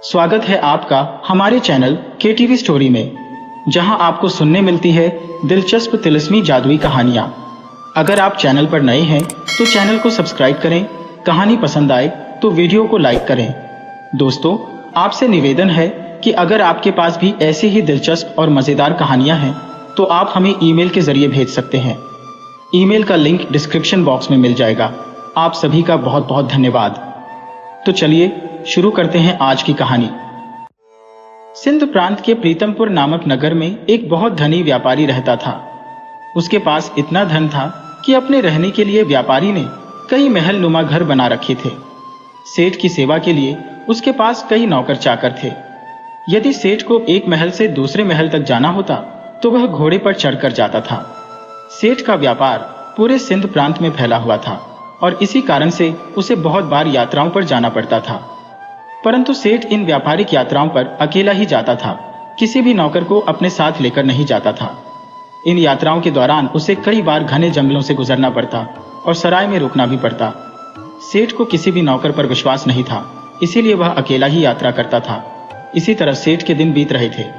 स्वागत है आपका हमारे चैनल KTV स्टोरी में, जहां आपको सुनने मिलती है दिलचस्प तिलिस्मी जादुई कहानियां। अगर आप चैनल पर नए हैं तो चैनल को सब्सक्राइब करें। कहानी पसंद आए तो वीडियो को लाइक करें। दोस्तों, आपसे निवेदन है कि अगर आपके पास भी ऐसी ही दिलचस्प और मज़ेदार कहानियां हैं तो आप हमें ईमेल के जरिए भेज सकते हैं। ईमेल का लिंक डिस्क्रिप्शन बॉक्स में मिल जाएगा। आप सभी का बहुत बहुत धन्यवाद। तो चलिए शुरू करते हैं आज की कहानी। सिंध प्रांत के प्रीतमपुर नामक नगर में एक बहुत धनी व्यापारी रहता था। उसके पास इतना धन था कि अपने रहने के लिए व्यापारी ने कई महल नुमा घर बना रखे थे। सेठ की सेवा के लिए उसके पास कई नौकर चाकर थे। यदि सेठ को एक महल से दूसरे महल तक जाना होता तो वह घोड़े पर चढ़कर जाता था। सेठ का व्यापार पूरे सिंध प्रांत में फैला हुआ था और इसी कारण से उसे बहुत बार यात्राओं पर जाना पड़ता था। परंतु सेठ इन व्यापारिक यात्राओं पर अकेला ही जाता था, किसी भी नौकर को अपने साथ लेकर नहीं जाता था। इन यात्राओं के दौरान उसे कई बार घने जंगलों से गुजरना पड़ता और सराय में रुकना भी पड़ता। सेठ को किसी भी नौकर पर विश्वास नहीं था, इसीलिए वह अकेला ही यात्रा करता था। इसी तरह सेठ के दिन बीत रहे थे।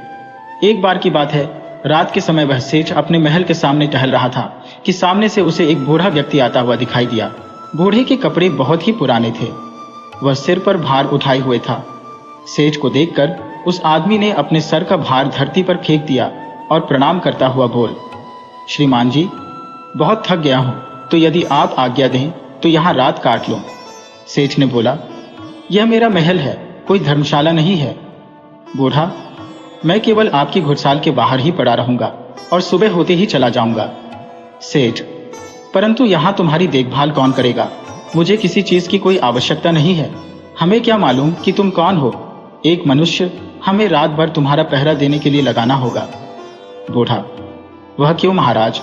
एक बार की बात है, रात के समय वह सेठ अपने महल के सामने टहल रहा था कि सामने से उसे एक बूढ़ा व्यक्ति आता हुआ दिखाई दिया। बूढ़े के कपड़े बहुत ही पुराने थे, वह सिर पर भार उठाए हुए था। सेठ को देखकर उस आदमी ने अपने सर का भार धरती पर फेंक दिया और प्रणाम करता हुआ बोल, श्रीमान जी, बहुत थक गया हूं, तो यदि आप आज्ञा दें तो यहाँ रात काट लूं। सेठ ने बोला, यह मेरा महल है, कोई धर्मशाला नहीं है। बूढ़ा, मैं केवल आपकी घुड़साल के बाहर ही पड़ा रहूंगा और सुबह होते ही चला जाऊंगा। सेठ, परंतु यहाँ तुम्हारी देखभाल कौन करेगा? मुझे किसी चीज की कोई आवश्यकता नहीं है। हमें क्या मालूम कि तुम कौन हो? एक मनुष्य, हमें रात भर तुम्हारा पहरा देने के लिए लगाना होगा। बूढ़ा, वह क्यों महाराज?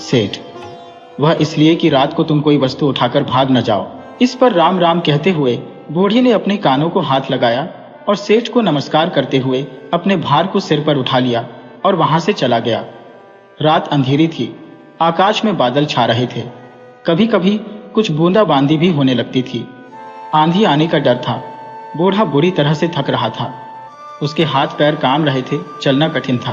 सेठ, वह इसलिए कि रात को तुम कोई वस्तु उठाकर भाग न जाओ। इस पर राम राम कहते हुए बूढ़ी ने अपने कानों को हाथ लगाया और सेठ को नमस्कार करते हुए अपने भार को सिर पर उठा लिया और वहां से चला गया। रात अंधेरी थी, आकाश में बादल छा रहे थे, कभी कभी कुछ बूंदाबांदी भी होने लगती थी। आंधी आने का डर था। बूढ़ा बुरी तरह से थक रहा था, उसके हाथ पैर काम रहे थे, चलना कठिन था।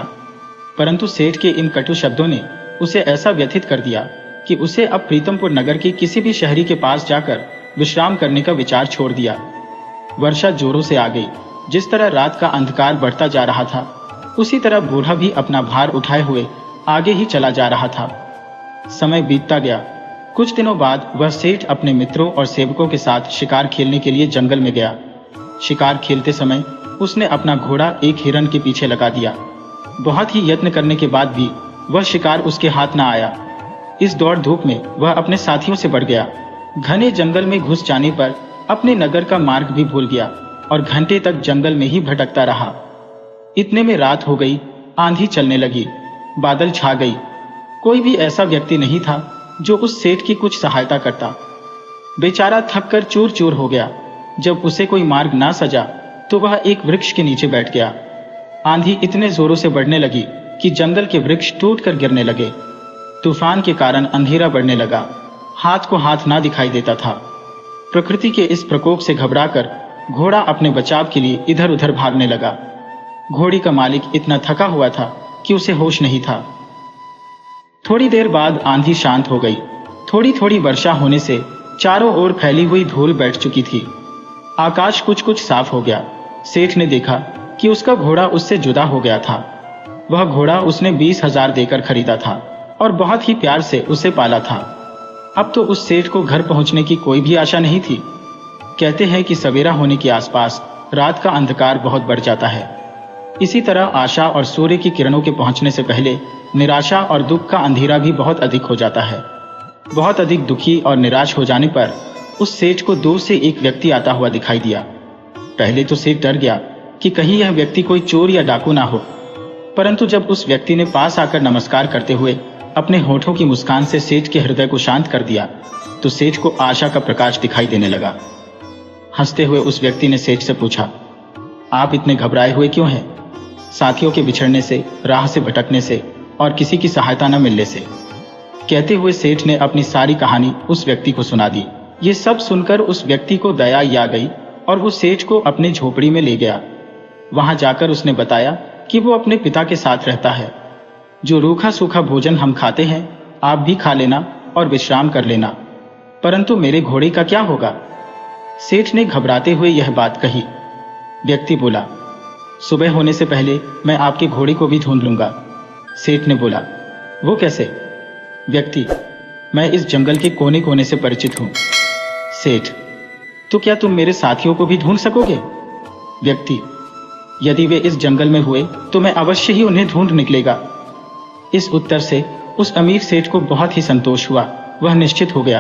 परंतु सेठ के इन कटु शब्दों ने उसे ऐसा व्यथित कर दिया कि उसे अब प्रीतमपुर नगर के किसी भी शहरी के पास जाकर विश्राम करने का विचार छोड़ दिया। वर्षा जोरों से आ गई। जिस तरह रात का अंधकार बढ़ता जा रहा था, उसी तरह बूढ़ा भी अपना भार उठाए हुए आगे ही चला जा रहा था। समय बीतता गया। कुछ दिनों बाद वह सेठ अपने मित्रों और सेवकों के साथ शिकार खेलने के लिए जंगल में गया। शिकार खेलते समय उसने अपना घोड़ा एक हिरन के पीछे लगा दिया। बहुत ही यत्न करने के बाद भी वह शिकार उसके हाथ न आया। इस दौड़ धूप में वह अपने साथियों से बढ़ गया। घने जंगल में घुस जाने पर अपने नगर का मार्ग भी भूल गया और घंटे तक जंगल में ही भटकता रहा। इतने में रात हो गई, आंधी चलने लगी, बादल छा गई। कोई भी ऐसा व्यक्ति नहीं था जो उस सेठ की कुछ सहायता करता। बेचारा थक कर चूर चूर हो गया। जब उसे कोई मार्ग ना सजा तो वह एक वृक्ष के नीचे बैठ गया। आंधी इतने जोरों से बढ़ने लगी कि जंगल के वृक्ष टूटकर गिरने लगे। तूफान के कारण अंधेरा बढ़ने लगा, हाथ को हाथ ना दिखाई देता था। प्रकृति के इस प्रकोप से घबराकर घोड़ा अपने बचाव के लिए इधर उधर भागने लगा। घोड़ी का मालिक इतना थका हुआ था कि उसे होश नहीं था। थोड़ी देर बाद आंधी शांत हो गई। थोड़ी थोड़ी वर्षा होने से चारों ओर फैली हुई धूल बैठ चुकी थी। आकाश कुछ कुछ साफ हो गया। सेठ ने देखा कि उसका घोड़ा उससे जुदा हो गया था। वह घोड़ा उसने 20,000 देकर खरीदा था और बहुत ही प्यार से उसे पाला था। अब तो उस सेठ को घर पहुंचने की कोई भी आशा नहीं थी। कहते हैं कि सवेरा होने के आसपास रात का अंधकार बहुत बढ़ जाता है। इसी तरह आशा और सूर्य की किरणों के पहुंचने से पहले निराशा और दुख का अंधेरा भी बहुत अधिक हो जाता है। बहुत अधिक दुखी और निराश हो जाने पर उस सेठ को दूर से एक व्यक्ति आता हुआ दिखाई दिया। पहले तो सेठ डर गया कि कहीं यह व्यक्ति कोई चोर या डाकू ना हो। परंतु जब उस व्यक्ति ने पास आकर नमस्कार करते हुए अपने होठों की मुस्कान से सेठ के हृदय को शांत कर दिया तो सेठ को आशा का प्रकाश दिखाई देने लगा। हंसते हुए उस व्यक्ति ने सेठ से पूछा, आप इतने घबराए हुए क्यों हैं? साथियों के बिछड़ने से, राह से भटकने से और किसी की सहायता न मिलने से। कहते हुए सेठ ने अपनी सारी कहानी उस व्यक्ति को सुना दी। ये सब सुनकर उस व्यक्ति को दया आ गई और वो सेठ को अपने झोपड़ी में ले गया। वहां जाकर उसने बताया कि वो अपने पिता के साथ रहता है। जो रूखा सूखा भोजन हम खाते हैं आप भी खा लेना और विश्राम कर लेना, परंतु मेरे घोड़े का क्या होगा? सेठ ने घबराते हुए यह बात कही। व्यक्ति बोला, सुबह होने से पहले मैं आपके घोड़े को भी ढूंढ लूंगा। सेठ ने बोला, वो कैसे? व्यक्ति, मैं इस जंगल के कोने कोने से परिचित हूं। सेठ, तो क्या तुम मेरे साथियों को भी ढूंढ सकोगे? व्यक्ति, यदि वे इस जंगल में हुए तो मैं अवश्य ही उन्हें ढूंढ निकलेगा। इस उत्तर से उस अमीर सेठ को बहुत ही संतोष हुआ। वह निश्चित हो गया।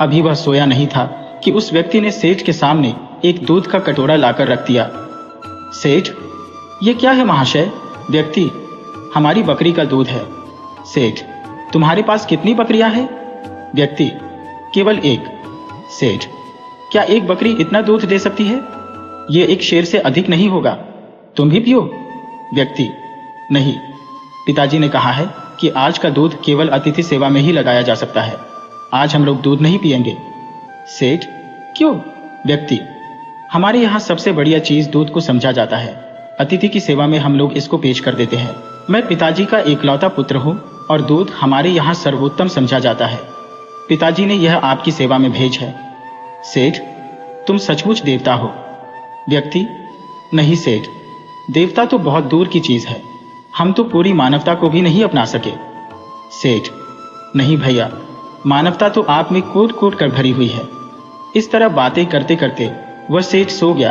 अभी वह सोया नहीं था कि उस व्यक्ति ने सेठ के सामने एक दूध का कटोरा लाकर रख दिया। सेठ, ये क्या है महाशय? व्यक्ति, हमारी बकरी का दूध है। सेठ, तुम्हारे पास कितनी बकरियां हैं? व्यक्ति, केवल एक। सेठ, क्या एक बकरी इतना दूध दे सकती है? यह एक शेर से अधिक नहीं होगा, तुम भी पियो। व्यक्ति, नहीं, पिताजी ने कहा है कि आज का दूध केवल अतिथि सेवा में ही लगाया जा सकता है। आज हम लोग दूध नहीं पिएंगे। सेठ, क्यों? व्यक्ति, हमारे यहाँ सबसे बढ़िया चीज दूध को समझा जाता है। अतिथि की सेवा में हम लोग इसको पेश कर देते हैं। मैं पिताजी का एकलौता पुत्र हूँ और दूध हमारे यहाँ सर्वोत्तम समझा जाता है। पिताजी ने यह आपकी सेवा में भेज है। सेठ, तुम सचमुच देवता हो। व्यक्ति, नहीं सेठ, देवता तो बहुत दूर की चीज है। हम तो पूरी मानवता को भी नहीं अपना सके। सेठ, नहीं भैया, मानवता तो आप में कूट कूट कर भरी हुई है। इस तरह बातें करते करते वह सेठ सो गया।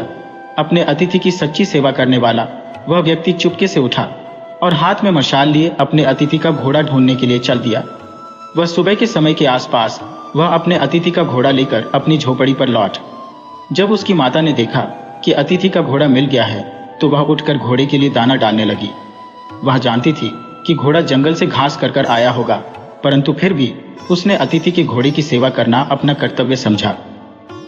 अपने अतिथि की सच्ची सेवा करने वाला वह व्यक्ति चुपके से उठा और हाथ में मशाल लिए अपने अतिथि का घोड़ा ढूंढने के लिए चल दिया। वह सुबह के समय के आसपास वह अपने अतिथि का घोड़ा लेकर अपनी झोपड़ी पर लौट। जब उसकी माता ने देखा कि अतिथि का घोड़ा मिल गया है तो वह उठकर घोड़े के लिए दाना डालने लगी। वह जानती थी कि घोड़ा जंगल से घास कर कर आया होगा, परंतु फिर भी उसने अतिथि के घोड़े की सेवा करना अपना कर्तव्य समझा।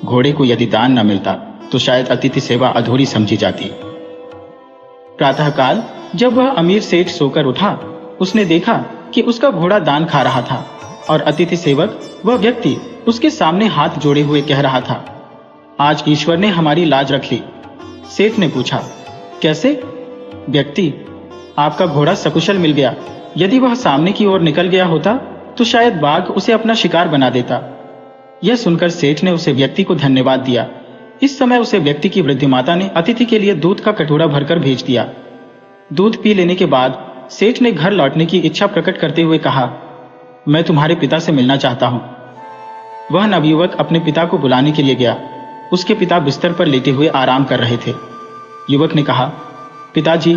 घोड़े को यदि दान न मिलता तो शायद अतिथि सेवा अधूरी समझी जाती। प्रातःकाल जब वह अमीर सेठ सोकर उठा, उसने देखा कि उसका घोड़ा दान खा रहा था और अतिथि सेवक वह व्यक्ति उसके सामने हाथ जोड़े हुए कह रहा था, आज ईश्वर ने हमारी लाज रख ली। सेठ ने पूछा, कैसे? व्यक्ति, आपका घोड़ा सकुशल मिल गया। यदि वह सामने की ओर निकल गया होता तो शायद बाघ उसे अपना शिकार बना देता। यह सुनकर सेठ ने उसे व्यक्ति को धन्यवाद दिया। इस समय उसे व्यक्ति की वृद्ध माता ने अतिथि के लिए दूध का कटोरा भरकर भेज दिया। दूध पी लेने के बाद सेठ ने घर लौटने की इच्छा प्रकट करते हुए कहा, मैं तुम्हारे पिता से मिलना चाहता हूं। वह नवयुवक अपने पिता को बुलाने के लिए गया। उसके पिता बिस्तर पर लेटे हुए आराम कर रहे थे। युवक ने कहा, पिताजी,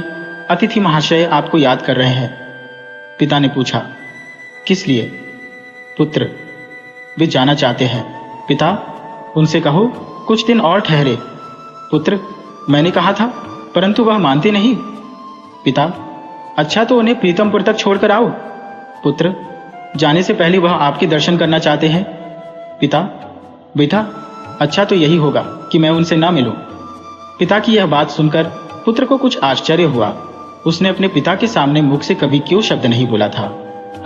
अतिथि महाशय आपको याद कर रहे हैं। पिता ने पूछा, किस लिए? पुत्र, वे जाना चाहते हैं। पिता, उनसे कहो कुछ दिन और ठहरे। पुत्र, मैंने कहा था, परंतु वह मानते नहीं। पिता, अच्छा तो उन्हें प्रीतमपुर तक छोड़कर आओ। पुत्र, जाने से पहले वह आपके दर्शन करना चाहते हैं। पिता, बेटा, अच्छा तो यही होगा कि मैं उनसे ना मिलूं। पिता की यह बात सुनकर पुत्र को कुछ आश्चर्य हुआ। उसने अपने पिता के सामने मुख से कभी क्यों शब्द नहीं बोला था,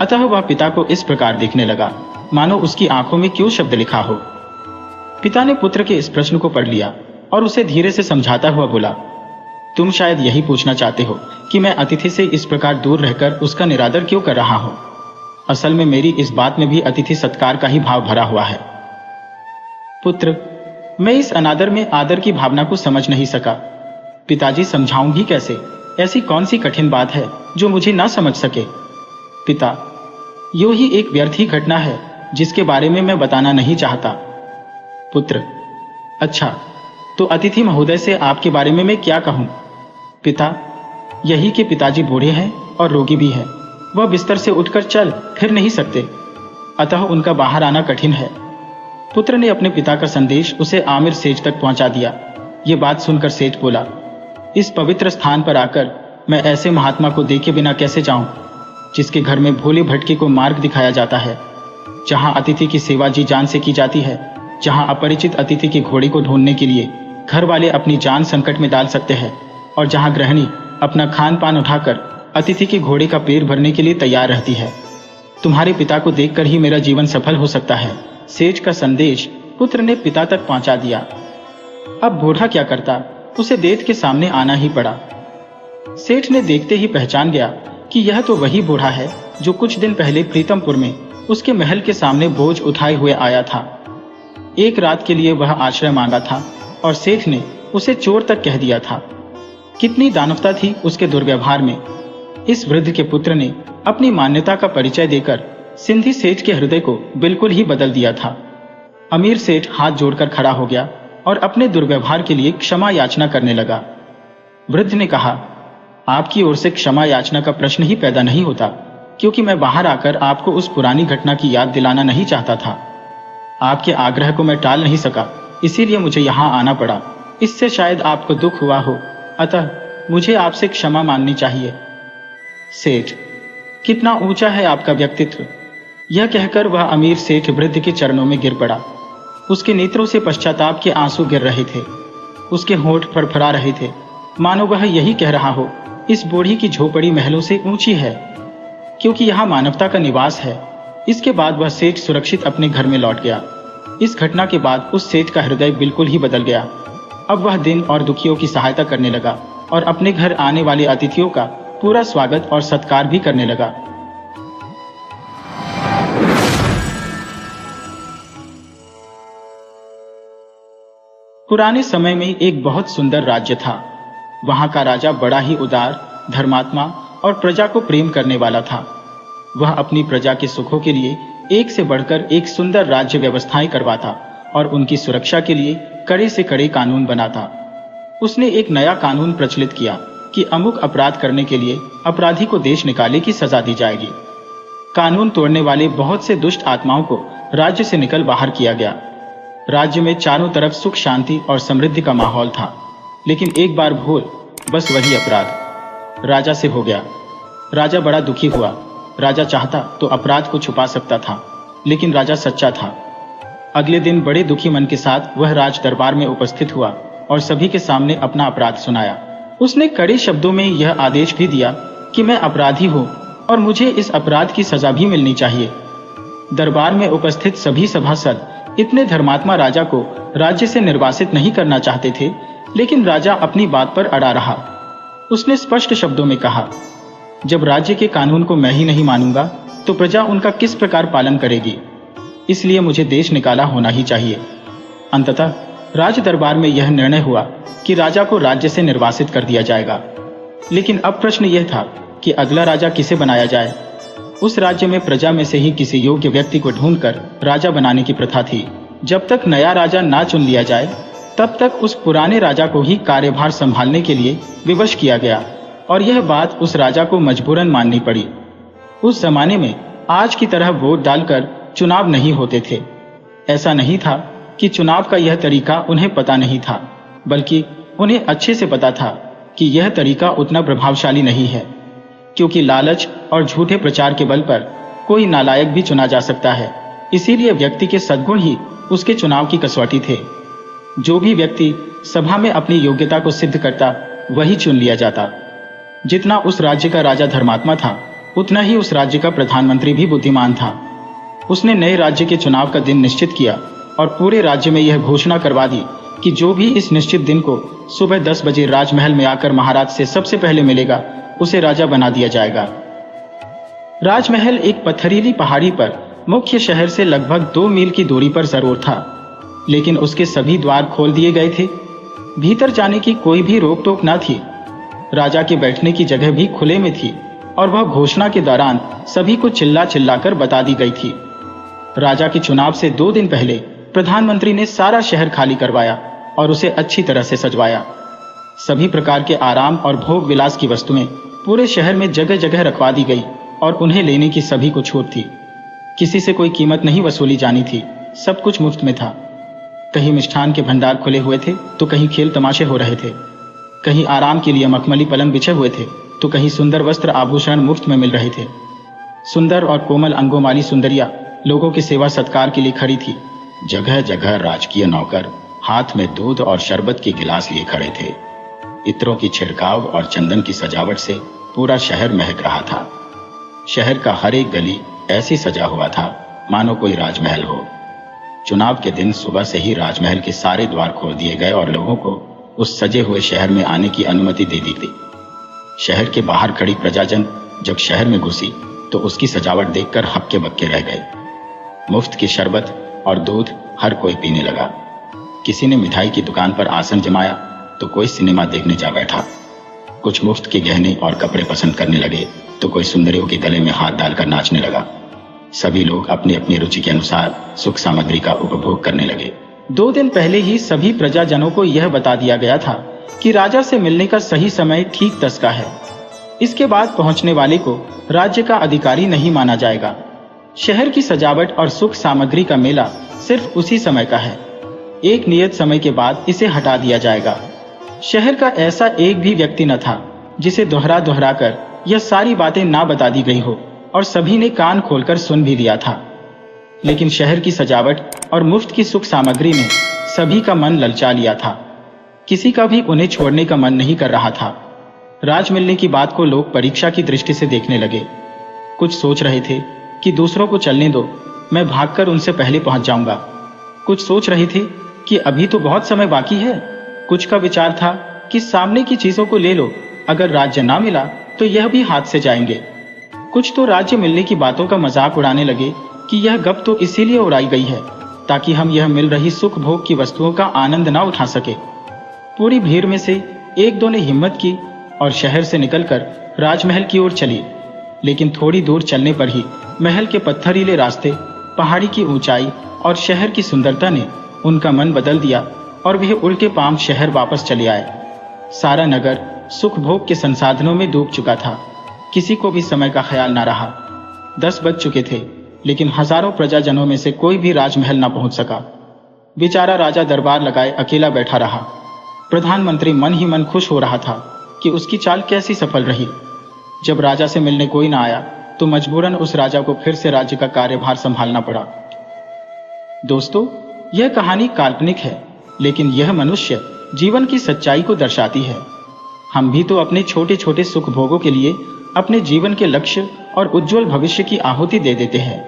अतः वह पिता को इस प्रकार देखने लगा मानो उसकी आंखों में क्यों शब्द लिखा हो। पिता ने पुत्र के इस प्रश्न को पढ़ लिया और उसे धीरे से समझाता हुआ बोला, तुम शायद यही पूछना चाहते हो कि मैं अतिथि से इस प्रकार दूर रहकर उसका निरादर क्यों कर रहा हूं। असल में मेरी इस बात में भी अतिथि सत्कार का ही भाव भरा हुआ है। पुत्र, मैं इस अनादर में आदर की भावना को समझ नहीं सका। पिताजी, समझाऊं भी कैसे? ऐसी कौन सी कठिन बात है जो मुझे ना समझ सके? पिता, यो ही एक व्यर्थ ही घटना है जिसके बारे में मैं बताना नहीं चाहता। पुत्र, अच्छा, तो अतिथि महोदय से आपके बारे में मैं क्या कहूं? पिता, यही कि पिताजी बूढ़े हैं और रोगी भी हैं। वह बिस्तर से उठकर चल फिर नहीं सकते, अतः उनका बाहर आना कठिन है। पुत्र ने अपने पिता का संदेश उसे आमिर सेठ तक पहुंचा दिया। ये बात सुनकर सेठ बोला, इस पवित्र स्थान पर आकर मैं ऐसे महात्मा को देखे बिना कैसे जाऊं, जिसके घर में भोले भटके को मार्ग दिखाया जाता है, जहां अतिथि की सेवा जी जान से की जाती है, जहां अपरिचित अतिथि के घोड़े को ढूंढने के लिए घर वाले अपनी जान संकट में डाल सकते हैं, और जहां गृहिणी अपना खान पान उठाकर अतिथि के घोड़े का पेट भरने के लिए तैयार रहती है। तुम्हारे पिता को देखकर ही मेरा जीवन सफल हो सकता है। सेठ का संदेश पुत्र ने पिता तक पहुंचा दिया। अब बूढ़ा क्या करता, उसे देत के सामने आना ही पड़ा। सेठ ने देखते ही पहचान गया कि यह तो वही बूढ़ा है जो कुछ दिन पहले प्रीतमपुर में उसके महल के सामने बोझ उठाए हुए आया था। एक रात के लिए वह आश्रय मांगा था और सेठ ने उसे चोर तक कह दिया था। कितनी दानवता थी उसके दुर्व्यवहार में। इस वृद्ध के पुत्र ने अपनी मान्यता का परिचय देकर सिंधी सेठ के हृदय को बिल्कुल ही बदल दिया था। अमीर सेठ हाथ जोड़कर खड़ा हो गया और अपने दुर्व्यवहार के लिए क्षमा याचना करने लगा। वृद्ध ने कहा, आपकी ओर से क्षमा याचना का प्रश्न ही पैदा नहीं होता, क्योंकि मैं बाहर आकर आपको उस पुरानी घटना की याद दिलाना नहीं चाहता था। आपके आग्रह को मैं टाल नहीं सका, इसीलिए मुझे यहाँ आना पड़ा। इससे शायद आपको दुख हुआ हो, अतः मुझे आपसे क्षमा मांगनी चाहिए। सेठ, कितना ऊंचा है आपका व्यक्तित्व। यह कहकर वह अमीर सेठ वृद्ध के चरणों में गिर पड़ा। उसके नेत्रों से पश्चाताप के आंसू गिर रहे थे। उसके होंठ फड़फड़ा रहे थे, मानो वह यही कह रहा हो, इस बूढ़ी की झोपड़ी महलों से ऊंची है, क्योंकि यहाँ मानवता का निवास है। इसके बाद वह सेठ सुरक्षित अपने घर में लौट गया। इस घटना के बाद उस सेठ का हृदय बिल्कुल ही बदल गया। अब वह दिन और दुखियों की सहायता करने लगा और अपने घर आने वाले अतिथियों का पूरा स्वागत और सत्कार भी करने लगा। पुराने समय में एक बहुत सुंदर राज्य था। वहां का राजा बड़ा ही उदार, धर्मात्मा और प्रजा को प्रेम करने वाला था। वह अपनी प्रजा के सुखों के लिए एक से बढ़कर एक सुंदर राज्य व्यवस्थाएं करवाता और उनकी सुरक्षा के लिए कड़े से कड़े कानून बनाता। उसने एक नया कानून प्रचलित किया कि अमुक अपराध करने के लिए अपराधी को देश निकाले की सजा दी जाएगी। कानून तोड़ने वाले बहुत से दुष्ट आत्माओं को राज्य से निकल बाहर किया गया। राज्य में चारों तरफ सुख, शांति और समृद्धि का माहौल था। लेकिन एक बार भूल, बस वही अपराध राजा से हो गया। राजा बड़ा दुखी हुआ। राजा चाहता तो अपराध को छुपा सकता था, लेकिन राजा सच्चा था। अगले दिन बड़े दुखी मन के साथ वह राज दरबार में उपस्थित हुआ और सभी के सामने अपना अपराध सुनाया। उसने कड़े शब्दों में यह आदेश भी दिया कि मैं अपराधी हूँ और मुझे इस अपराध की सजा भी मिलनी चाहिए। दरबार में उपस्थित सभी सभासद इतने धर्मात्मा राजा को राज्य से निर्वासित नहीं करना चाहते थे, लेकिन राजा अपनी बात पर अड़ा रहा। उसने स्पष्ट शब्दों में कहा, जब राज्य के कानून को मैं ही नहीं मानूंगा तो प्रजा उनका किस प्रकार पालन करेगी। इसलिए मुझे देश निकाला होना ही चाहिए। अंततः राज दरबार में यह निर्णय हुआ कि राजा को राज्य से निर्वासित कर दिया जाएगा। लेकिन अब प्रश्न यह था कि अगला राजा किसे बनाया जाए। उस राज्य में प्रजा में से ही किसी योग्य व्यक्ति को ढूंढकर राजा बनाने की प्रथा थी। जब तक नया राजा ना चुन लिया जाए, तब तक उस पुराने राजा को ही कार्यभार संभालने के लिए विवश किया गया और यह बात उस राजा को मजबूरन माननी पड़ी। उस जमाने में आज की तरह वोट डालकर चुनाव नहीं होते थे। ऐसा नहीं था कि चुनाव का यह तरीका उन्हें पता नहीं था, बल्कि उन्हें अच्छे से पता था कि यह तरीका उतना प्रभावशाली नहीं है, क्योंकि लालच और झूठे प्रचार के बल पर कोई नालायक भी चुना जा सकता है। इसीलिए व्यक्ति के सद्गुण ही उसके चुनाव की कसौटी थे। जो भी व्यक्ति सभा में अपनी योग्यता को सिद्ध करता, वही चुन लिया जाता। जितना उस राज्य का राजा धर्मात्मा था, उतना ही उस राज्य का प्रधानमंत्री भी बुद्धिमान था। उसने नए राज्य के चुनाव का दिन निश्चित किया और पूरे राज्य में यह घोषणा करवा दी कि जो भी इस निश्चित दिन को सुबह 10 बजे राजमहल में आकर महाराज से सबसे पहले मिलेगा, उसे राजा बना दिया जाएगा। राजमहल एक पथरीली पहाड़ी पर मुख्य शहर से लगभग 2 मील की दूरी पर जरूर था, लेकिन उसके सभी द्वार खोल दिए गए थे। भीतर जाने की कोई भी रोक टोक न थी। राजा के बैठने की जगह भी खुले में थी और वह घोषणा के दौरान सभी को चिल्ला चिल्लाकर बता दी गई थी। राजा के चुनाव से 2 दिन पहले प्रधानमंत्री ने सारा शहर खाली करवाया और उसे अच्छी तरह से सजवाया। सभी प्रकार के आराम और भोग विलास की वस्तुएं पूरे शहर में जगह जगह रखवा दी गई और उन्हें लेने की सभी को छूट थी। किसी से कोई कीमत नहीं वसूली जानी थी, सब कुछ मुफ्त में था। कहीं मिष्ठान के भंडार खुले हुए थे तो कहीं खेल तमाशे हो रहे थे। कहीं आराम के लिए मखमली पलंग बिछे हुए थे तो कहीं सुंदर वस्त्र आभूषण मुफ्त में मिल रहे थे। सुंदर और कोमल अंगों वाली सुंदरिया लोगों की सेवा सत्कार के लिए खड़ी थी। जगह जगह राजकीय नौकर हाथ में दूध और शरबत के गिलास लिए खड़े थे। इत्रों की छिड़काव और चंदन की सजावट से पूरा शहर महक रहा था। शहर का हर एक गली ऐसी सजा हुआ था मानो कोई राजमहल हो। चुनाव के दिन सुबह से ही राजमहल के सारे द्वार खोल दिए गए और लोगों को उस सजे हुए शहर में आने की अनुमति दे दी थी। शहर के बाहर खड़ी प्रजाजन जब शहर में घुसी तो उसकी सजावट देखकर हक्के बक्के रह गए। मुफ्त की शरबत और दूध हर कोई पीने लगा। किसी ने मिठाई की दुकान पर आसन जमाया तो कोई सिनेमा देखने जा बैठा। कुछ मुफ्त के गहने और कपड़े पसंद करने लगे तो कोई सुंदरियों के गले में हाथ डालकर नाचने लगा। सभी लोग अपनी अपनी रुचि के अनुसार सुख सामग्री का उपभोग करने लगे। 2 दिन पहले ही सभी प्रजाजनों को यह बता दिया गया था कि राजा से मिलने का सही समय ठीक 10 का है। इसके बाद पहुंचने वाले को राज्य का अधिकारी नहीं माना जाएगा। शहर की सजावट और सुख सामग्री का मेला सिर्फ उसी समय का है। एक नियत समय के बाद इसे हटा दिया जाएगा। शहर का ऐसा एक भी व्यक्ति न था जिसे दोहरा कर यह सारी बातें ना बता दी गई हो, और सभी ने कान खोलकर सुन भी लिया था। लेकिन शहर की सजावट और मुफ्त की सुख सामग्री ने सभी का मन ललचा लिया था। किसी का भी उन्हें छोड़ने का मन नहीं कर रहा था। राज मिलने की बात को लोग परीक्षा की दृष्टि से देखने लगे। कुछ सोच रहे थे कि दूसरों को चलने दो, मैं भागकर उनसे पहले पहुंच जाऊंगा। कुछ सोच रहे थे कि अभी तो बहुत समय बाकी है। कुछ का विचार था कि सामने की चीजों को ले लो, अगर राज्य ना मिला तो यह भी हाथ से जाएंगे। कुछ तो राज्य मिलने की बातों का मजाक उड़ाने लगे कि यह गप तो इसीलिए उड़ाई गई है ताकि हम यह मिल रही सुख भोग की वस्तुओं का आनंद ना उठा सके। पूरी भीड़ में से 1-2 ने हिम्मत की और शहर से निकलकर राजमहल की ओर चली। लेकिन थोड़ी दूर चलने पर ही महल के पत्थरीले रास्ते, पहाड़ी की ऊंचाई और शहर की सुंदरता ने उनका मन बदल दिया और वह उल्टे पांव शहर वापस चले आए। सारा नगर सुख भोग के संसाधनों में डूब चुका था। किसी को भी समय का ख्याल ना रहा। 10 बज चुके थे, लेकिन हजारों प्रजाजनों में से कोई भी राजमहल ना पहुंच सका। बेचारा राजा दरबार लगाए अकेला बैठा रहा। प्रधानमंत्री मन ही मन खुश हो रहा था कि उसकी चाल कैसी सफल रही। जब राजा से मिलने कोई ना आया तो मजबूरन उस राजा को फिर से राज्य का कार्यभार संभालना पड़ा। दोस्तों, यह कहानी काल्पनिक है, लेकिन यह मनुष्य जीवन की सच्चाई को दर्शाती है। हम भी तो अपने छोटे छोटे सुख भोगों के लिए अपने जीवन के लक्ष्य और उज्जवल भविष्य की आहुति दे देते हैं।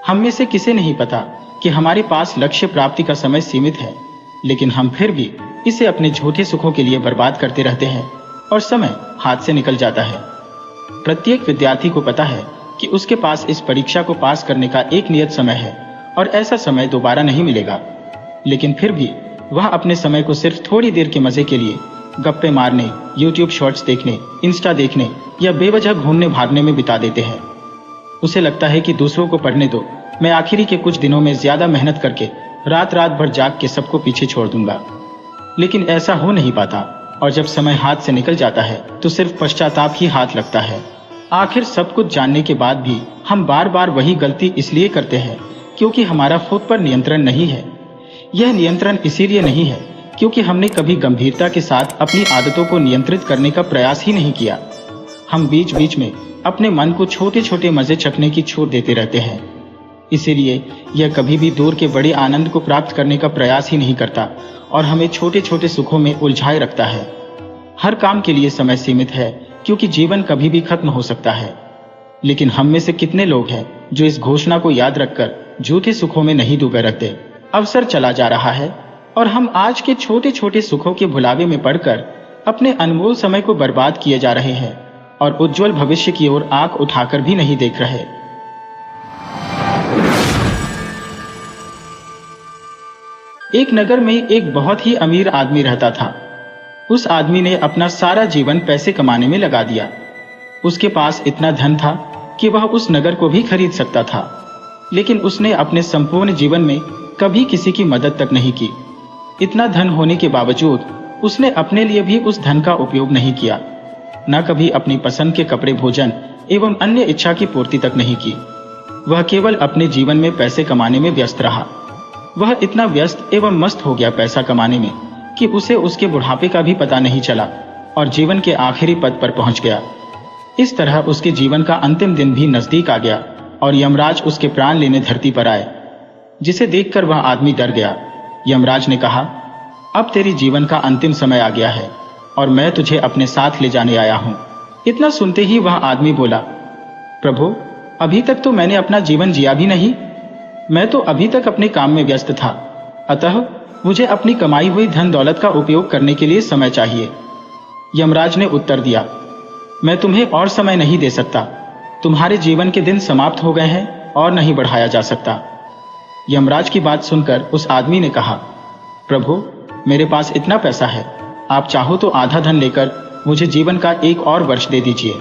हम में से किसे नहीं पता कि हमारे पास लक्ष्य प्राप्ति का समय सीमित है, लेकिन हम फिर भी इसे अपने झूठे सुखों के लिए बर्बाद करते रहते हैं और समय हाथ से निकल जाता है। प्रत्येक विद्यार्थी को पता है कि उसके पास इस परीक्षा को पास करने का एक नियत समय है और ऐसा समय दोबारा नहीं मिलेगा, लेकिन फिर भी वह अपने समय को सिर्फ थोड़ी देर के मजे के लिए गप्पे मारने, YouTube शॉर्ट्स देखने, इंस्टा देखने या बेवजह घूमने भागने में बिता देते हैं। उसे लगता है कि दूसरों को पढ़ने दो, मैं आखिरी के कुछ दिनों में ज्यादा मेहनत करके रात भर जाग के सबको पीछे छोड़ दूंगा। लेकिन ऐसा हो नहीं पाता और जब समय हाथ से निकल जाता है तो सिर्फ पश्चाताप ही हाथ लगता है। आखिर सब कुछ जानने के बाद भी हम बार बार वही गलती इसलिए करते हैं क्योंकि हमारा खुद पर नियंत्रण नहीं है। यह नियंत्रण इसीलिए नहीं है क्योंकि हमने कभी गंभीरता के साथ अपनी आदतों को नियंत्रित करने का प्रयास ही नहीं किया। हम बीच बीच में अपने मन को छोटे छोटे मजे चखने की छूट देते रहते हैं। इसीलिए यह कभी भी दूर के बड़े आनंद को प्राप्त करने का प्रयास ही नहीं करता और हमें छोटे छोटे सुखों में उलझाए रखता है। हर काम के लिए समय सीमित है क्योंकि जीवन कभी भी खत्म हो सकता है। लेकिन हम में से कितने लोग हैं जो इस घोषणा को याद रखकर झूठे सुखों में नहीं डूबे रहते। अवसर चला जा रहा है और हम आज के छोटे छोटे सुखों के भुलावे में पड़कर अपने अनमोल समय को बर्बाद किए जा रहे हैं और उज्जवल भविष्य की ओर आंख उठाकर भी नहीं देख रहे। एक नगर में एक बहुत ही अमीर आदमी रहता था। उस आदमी ने अपना सारा जीवन पैसे कमाने में लगा दिया। उसके पास इतना धन था कि वह उस नगर को भी खरीद सकता था, लेकिन उसने अपने संपूर्ण जीवन में कभी किसी की मदद तक नहीं की। इतना धन होने के बावजूद उसने अपने लिए भी उस धन का उपयोग नहीं किया, न कभी अपनी पसंद के कपड़े, भोजन एवं अन्य इच्छा की पूर्ति तक नहीं की। वह केवल अपने जीवन में पैसे कमाने में व्यस्त रहा। वह इतना व्यस्त एवं मस्त हो गया पैसा कमाने में कि उसे उसके बुढ़ापे का भी पता नहीं चला और जीवन के आखिरी पद पर पहुंच गया। इस तरह उसके जीवन का अंतिम दिन भी नजदीक आ गया और यमराज उसके प्राण लेने धरती पर आए, जिसे देखकर वह आदमी डर गया। यमराज ने कहा, अब तेरी जीवन का अंतिम समय आ गया है और मैं तुझे अपने साथ ले जाने आया हूं। इतना सुनते ही वह आदमी बोला, प्रभु, अभी तक तो मैंने अपना जीवन जिया भी नहीं। मैं तो अभी तक अपने काम में व्यस्त था, अतः मुझे अपनी कमाई हुई धन दौलत का उपयोग करने के लिए समय चाहिए। यमराज ने उत्तर दिया, मैं तुम्हें और समय नहीं दे सकता। तुम्हारे जीवन के दिन समाप्त हो गए हैं और नहीं बढ़ाया जा सकता। यमराज की बात सुनकर उस आदमी ने कहा, प्रभु, मेरे पास इतना पैसा है, आप चाहो तो आधा धन लेकर मुझे जीवन का एक और वर्ष दे दीजिए।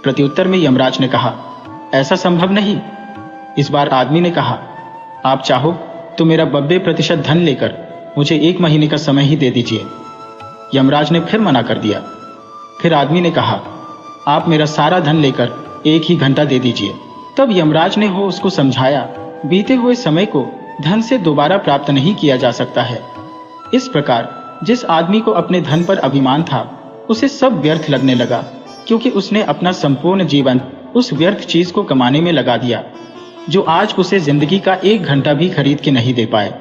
प्रत्युत्तर में यमराज ने कहा, ऐसा संभव नहीं। इस बार आदमी ने कहा, आप चाहो तो मेरा 90% धन लेकर मुझे 1 महीने का समय ही दे दीजिए। यमराज ने फिर मना कर दिया। फिर आदमी ने कहा, आप मेरा सारा धन लेकर 1 ही घंटा दे दीजिए। तब यमराज ने उसको समझाया, बीते हुए समय को धन से दोबारा प्राप्त नहीं किया जा सकता है। इस प्रकार जिस आदमी को अपने धन पर अभिमान था, उसे सब व्यर्थ लगने लगा, क्योंकि उसने अपना संपूर्ण जीवन उस व्यर्थ चीज को कमाने में लगा दिया, जो आज उसे जिंदगी का 1 घंटा भी खरीद के नहीं दे पाए।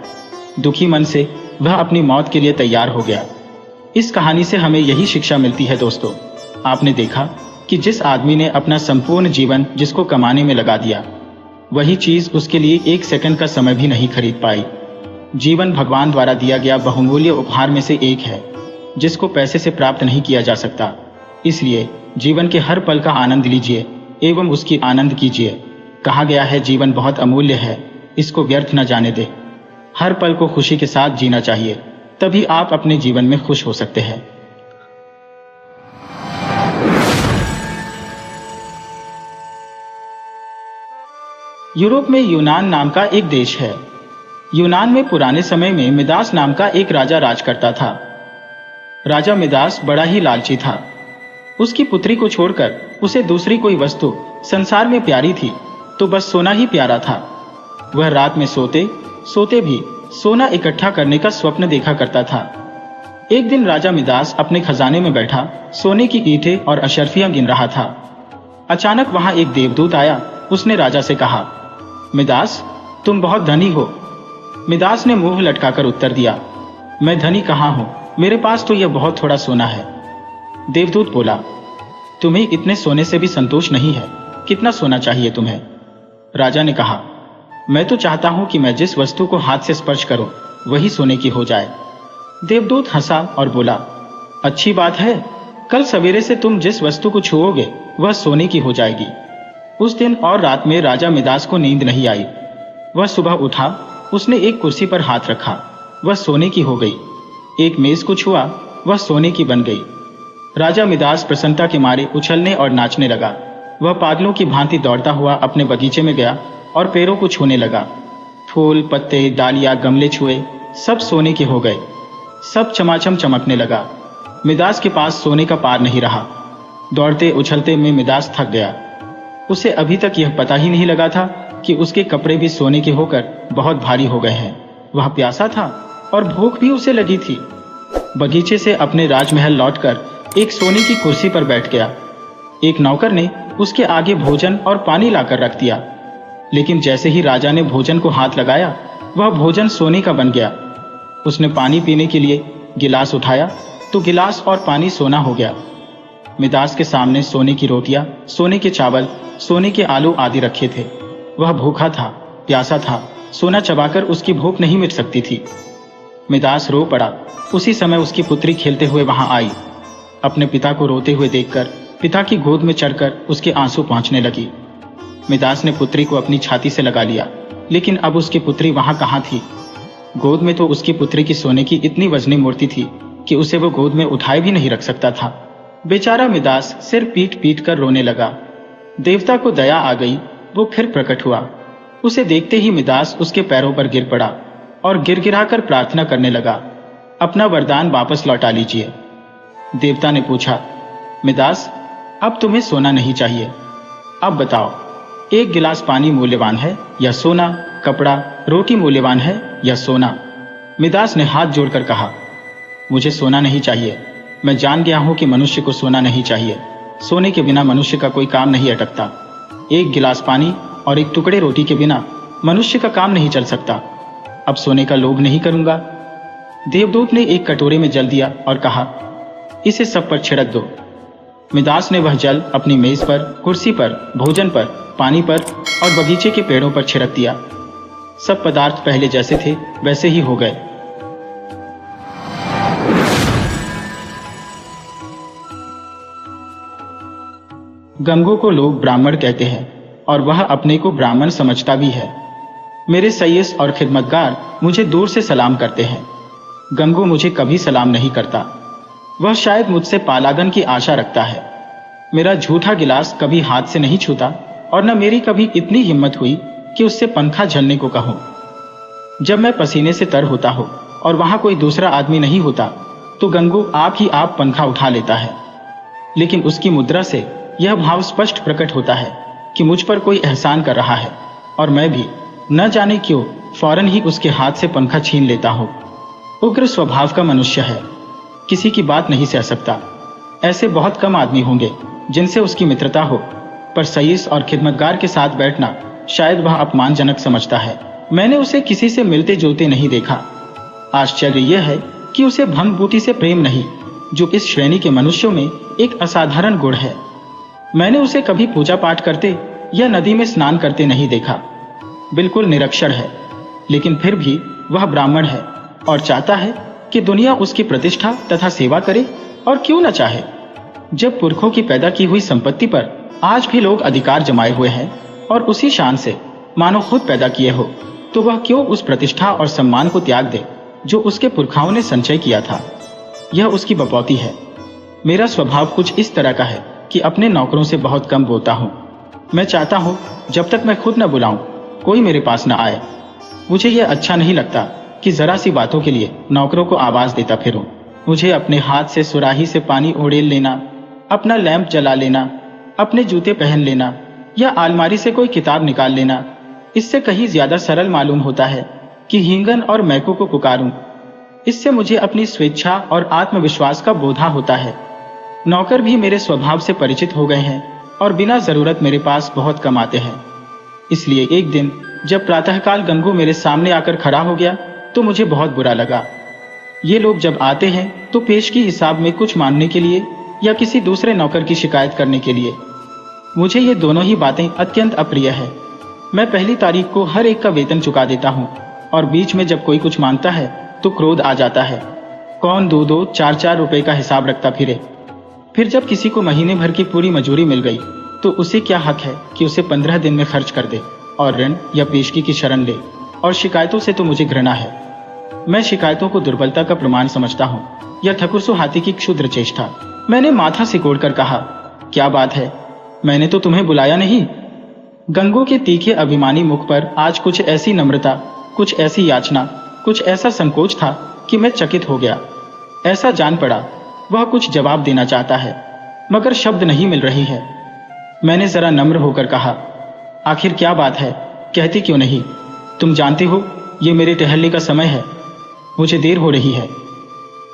दुखी मन से वह अपनी मौत के लिए तैयार हो गया। इस कहानी से हमें यही शिक्षा मिलती है दोस्तों। आपने देखा कि जिस आदमी ने अपना संपूर्ण जीवन जिसको कमाने में लगा दिया, वही चीज उसके लिए 1 सेकंड का समय भी नहीं खरीद पाई। जीवन भगवान द्वारा दिया गया बहुमूल्य उपहार में से एक है, जिसको पैसे से प्राप्त नहीं किया जा सकता। इसलिए जीवन के हर पल का आनंद लीजिए एवं उसकी आनंद कीजिए। कहा गया है, जीवन बहुत अमूल्य है, इसको व्यर्थ न जाने दे। हर पल को खुशी के साथ जीना चाहिए, तभी आप अपने जीवन में खुश हो सकते हैं। यूरोप में यूनान नाम का एक देश है। यूनान में पुराने समय में मिदास नाम का एक राजा राज करता था। राजा मिदास बड़ा ही लालची था। उसकी पुत्री को छोड़कर उसे दूसरी कोई वस्तु संसार में प्यारी थी तो बस सोना ही प्यारा था। वह रात में सोते सोते भी सोना इकट्ठा करने का स्वप्न देखा करता था। एक दिन राजा मिदास अपने खजाने में बैठा सोने की ईंटें और अशर्फियां गिन रहा था। अचानक वहां एक देवदूत आया। उसने राजा से कहा, मिदास, तुम बहुत धनी हो। मिदास ने मुंह लटकाकर उत्तर दिया, मैं धनी कहाँ हूं, मेरे पास तो यह बहुत थोड़ा सोना है। देवदूत बोला, तुम्हें इतने सोने से भी संतोष नहीं है, कितना सोना चाहिए तुम्हें? राजा ने कहा, मैं तो चाहता हूं कि मैं जिस वस्तु को हाथ से स्पर्श करूं वही सोने की हो जाए। देवदूत हंसा और बोला, अच्छी बात है, कल सवेरे से तुम जिस वस्तु को छुओगे वह सोने की हो जाएगी। उस दिन और रात में राजा मिदास को नींद नहीं आई। वह सुबह उठा, उसने एक कुर्सी पर हाथ रखा, वह सोने की हो गई। एक मेज को छुआ, वह सोने की बन गई। राजा मिदास प्रसन्नता के मारे उछलने और नाचने लगा। वह पागलों की भांति दौड़ता हुआ अपने बगीचे में गया और पेड़ों को छूने लगा। फूल, पत्ते, डालियां, गमले छुए, सब सोने के हो गए। सब चमाचम चमकने लगा। मिदास के पास सोने का पार नहीं रहा। दौड़ते उछलते में मिदास थक गया। उसे अभी तक यह पता ही नहीं लगा था कि उसके कपड़े भी सोने के होकर बहुत भारी हो गए हैं। वह प्यासा था और भूख भी उसे लगी थी। बगीचे से अपने राजमहल लौटकर एक सोने की कुर्सी पर बैठ गया। एक नौकर ने उसके आगे भोजन और पानी लाकर रख दिया, लेकिन जैसे ही राजा ने भोजन को हाथ लगाया, वह भोजन सोने का बन गया। उसने पानी पीने के लिए गिलास उठाया तो गिलास और पानी सोना हो गया। मिदास के सामने सोने की रोटियां, सोने के चावल, सोने के आलू आदि रखे थे। वह भूखा था, प्यासा था, सोना चबाकर उसकी भूख नहीं मिट सकती थी। मिदास रो पड़ा। उसी समय उसकी पुत्री खेलते हुए वहां आई। अपने पिता को रोते हुए देखकर पिता की गोद में चढ़कर उसके आंसू पहुंचने लगी। मिदास ने पुत्री को अपनी छाती से लगा लिया, लेकिन अब उसकी पुत्री वहां कहां थी? गोद में तो उसकी पुत्री की सोने की इतनी वजनी मूर्ति थी कि उसे वो गोद में उठाए भी नहीं रख सकता था। बेचारा मिदास सिर पीट पीट कर रोने लगा। देवता को दया आ गई, वो फिर प्रकट हुआ। उसे देखते ही मिदास उसके पैरों पर गिर पड़ा और गिड़गिड़ाकर प्रार्थना करने लगा, अपना वरदान वापस लौटा लीजिए। देवता ने पूछा, मिदास, अब तुम्हें सोना नहीं चाहिए, अब बताओ, एक गिलास पानी मूल्यवान है या सोना? कपड़ा, रोटी मूल्यवान है या सोना? मिदास ने हाथ जोड़कर कहा, मुझे सोना नहीं चाहिए। मैं जान गया हूं कि मनुष्य को सोना नहीं चाहिए। सोने के बिना मनुष्य का कोई काम नहीं अटकता। एक गिलास पानी और एक टुकड़े रोटी के बिना मनुष्य का काम नहीं चल सकता। अब सोने का लोभ नहीं करूंगा। देवदूत ने एक कटोरे में जल दिया और कहा, इसे सब पर छिड़क दो। मिदास ने वह जल अपनी मेज पर, कुर्सी पर, भोजन पर, पानी पर और बगीचे के पेड़ों पर छिड़क दिया। सब पदार्थ पहले जैसे थे वैसे ही हो गए। गंगू को लोग ब्राह्मण कहते हैं और वह अपने को ब्राह्मण समझता भी है। मेरे सैयस और खिदमतगार मुझे दूर से सलाम करते हैं। गंगू मुझे कभी सलाम नहीं करता। वह शायद मुझसे पालागन की आशा रखता है। मेरा झूठा गिलास कभी हाथ से नहीं छूता और न मेरी कभी इतनी हिम्मत हुई कि उससे पंखा झलने को कहूं। जब मैं पसीने से तर होता हो और वहां कोई दूसरा आदमी नहीं होता तो गंगू आप ही आप पंखा उठा लेता है, लेकिन उसकी मुद्रा से यह भाव स्पष्ट प्रकट होता है कि मुझ पर कोई एहसान कर रहा है और मैं भी न जाने क्यों फौरन ही उसके हाथ से पंखा छीन लेता हूं। उग्र स्वभाव का मनुष्य है, किसी की बात नहीं सह सकता। ऐसे बहुत कम आदमी होंगे जिनसे उसकी मित्रता हो, पर सईस और खिदमतगार के साथ बैठना शायद वह अपमानजनक समझता है। मैंने उसे किसी से मिलते जुलते नहीं देखा। आश्चर्य यह है कि उसे भंग बूटी से प्रेम नहीं, जो इस श्रेणी के मनुष्यों में एक असाधारण गुण है। मैंने उसे कभी पूजा पाठ करते या नदी में स्नान करते नहीं देखा। बिल्कुल निरक्षर है, लेकिन फिर भी वह ब्राह्मण है और चाहता है कि दुनिया उसकी प्रतिष्ठा तथा सेवा करे, और क्यों न चाहे। जब पुरखों की पैदा की हुई संपत्ति पर आज भी लोग अधिकार जमाए हुए हैं और उसी शान से मानो खुद पैदा किए हो, तो वह क्यों उस प्रतिष्ठा और सम्मान को त्याग दे जो उसके पुरखाओं ने संचय किया था। यह उसकी बपौती है। मेरा स्वभाव कुछ इस तरह का है कि अपने नौकरों से बहुत कम बोलता हूँ। मैं चाहता हूँ जब तक मैं खुद न बुलाऊं कोई मेरे पास न आए। मुझे यह अच्छा नहीं लगता कि जरा सी बातों के लिए नौकरों को आवाज देता फिरूं। मुझे अपने हाथ से सुराही से पानी उड़ेल लेना, अपना लैंप जला लेना, अपने जूते पहन लेना या अलमारी से कोई किताब निकाल लेना, इससे कहीं ज्यादा सरल मालूम होता है कि हींगन और मैको को पुकारूं। इससे मुझे अपनी स्वेच्छा और आत्मविश्वास का बोधा होता है। नौकर भी मेरे स्वभाव से परिचित हो गए हैं और बिना जरूरत मेरे पास बहुत कम आते हैं। इसलिए एक दिन जब प्रातःकाल गंगू मेरे सामने आकर खड़ा हो गया तो मुझे बहुत बुरा लगा। ये लोग जब आते हैं तो पेश की हिसाब में कुछ मांगने के लिए या किसी दूसरे नौकर की शिकायत करने के लिए। मुझे ये दोनों ही बातें अत्यंत अप्रिय है। मैं पहली तारीख को हर एक का वेतन चुका देता हूँ और बीच में जब कोई कुछ मांगता है तो क्रोध आ जाता है। कौन 2-2, 4-4 रुपए का हिसाब रखता फिरे। फिर जब किसी को महीने भर की पूरी मजूरी मिल गई तो उसे क्या हक है कि उसे 15 दिन में खर्च कर दे और ऋण या पेशगी की शरण ले। और शिकायतों से तो मुझे घृणा है। मैं शिकायतों को दुर्बलता का प्रमाण समझता हूँ या ठकुरसो हाथी की क्षुद्र चेष्टा। मैंने माथा सिकोड़कर कहा, क्या बात है, मैंने तो तुम्हें बुलाया नहीं। गंगू के तीखे अभिमानी मुख पर आज कुछ ऐसी नम्रता, कुछ ऐसी याचना, कुछ ऐसा संकोच था कि मैं चकित हो गया। ऐसा जान पड़ा वह कुछ जवाब देना चाहता है मगर शब्द नहीं मिल रही है। मैंने जरा नम्र होकर कहा, आखिर क्या बात है, कहती क्यों नहीं? तुम जानती हो ये मेरे टहलने का समय है, मुझे देर हो रही है।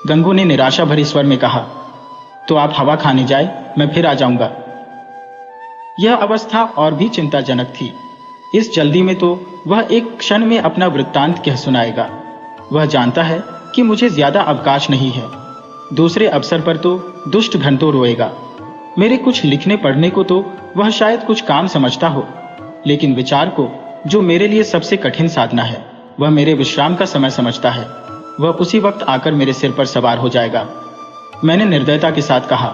गंगू ने निराशा भरी स्वर में कहा, तो आप हवा खाने जाए, मैं फिर आ जाऊंगा। यह अवस्था और भी चिंताजनक थी। इस जल्दी में तो वह एक क्षण में अपना वृत्तांत कह सुनाएगा। वह जानता है कि मुझे ज्यादा अवकाश नहीं है। दूसरे अवसर पर तो दुष्ट घंटों रोएगा। मेरे कुछ लिखने पढ़ने को तो वह शायद कुछ काम समझता हो, लेकिन विचार को, जो मेरे लिए सबसे कठिन साधना है, वह मेरे विश्राम का समय समझता है। वह उसी वक्त आकर मेरे सिर पर सवार हो जाएगा। मैंने निर्दयता के साथ कहा,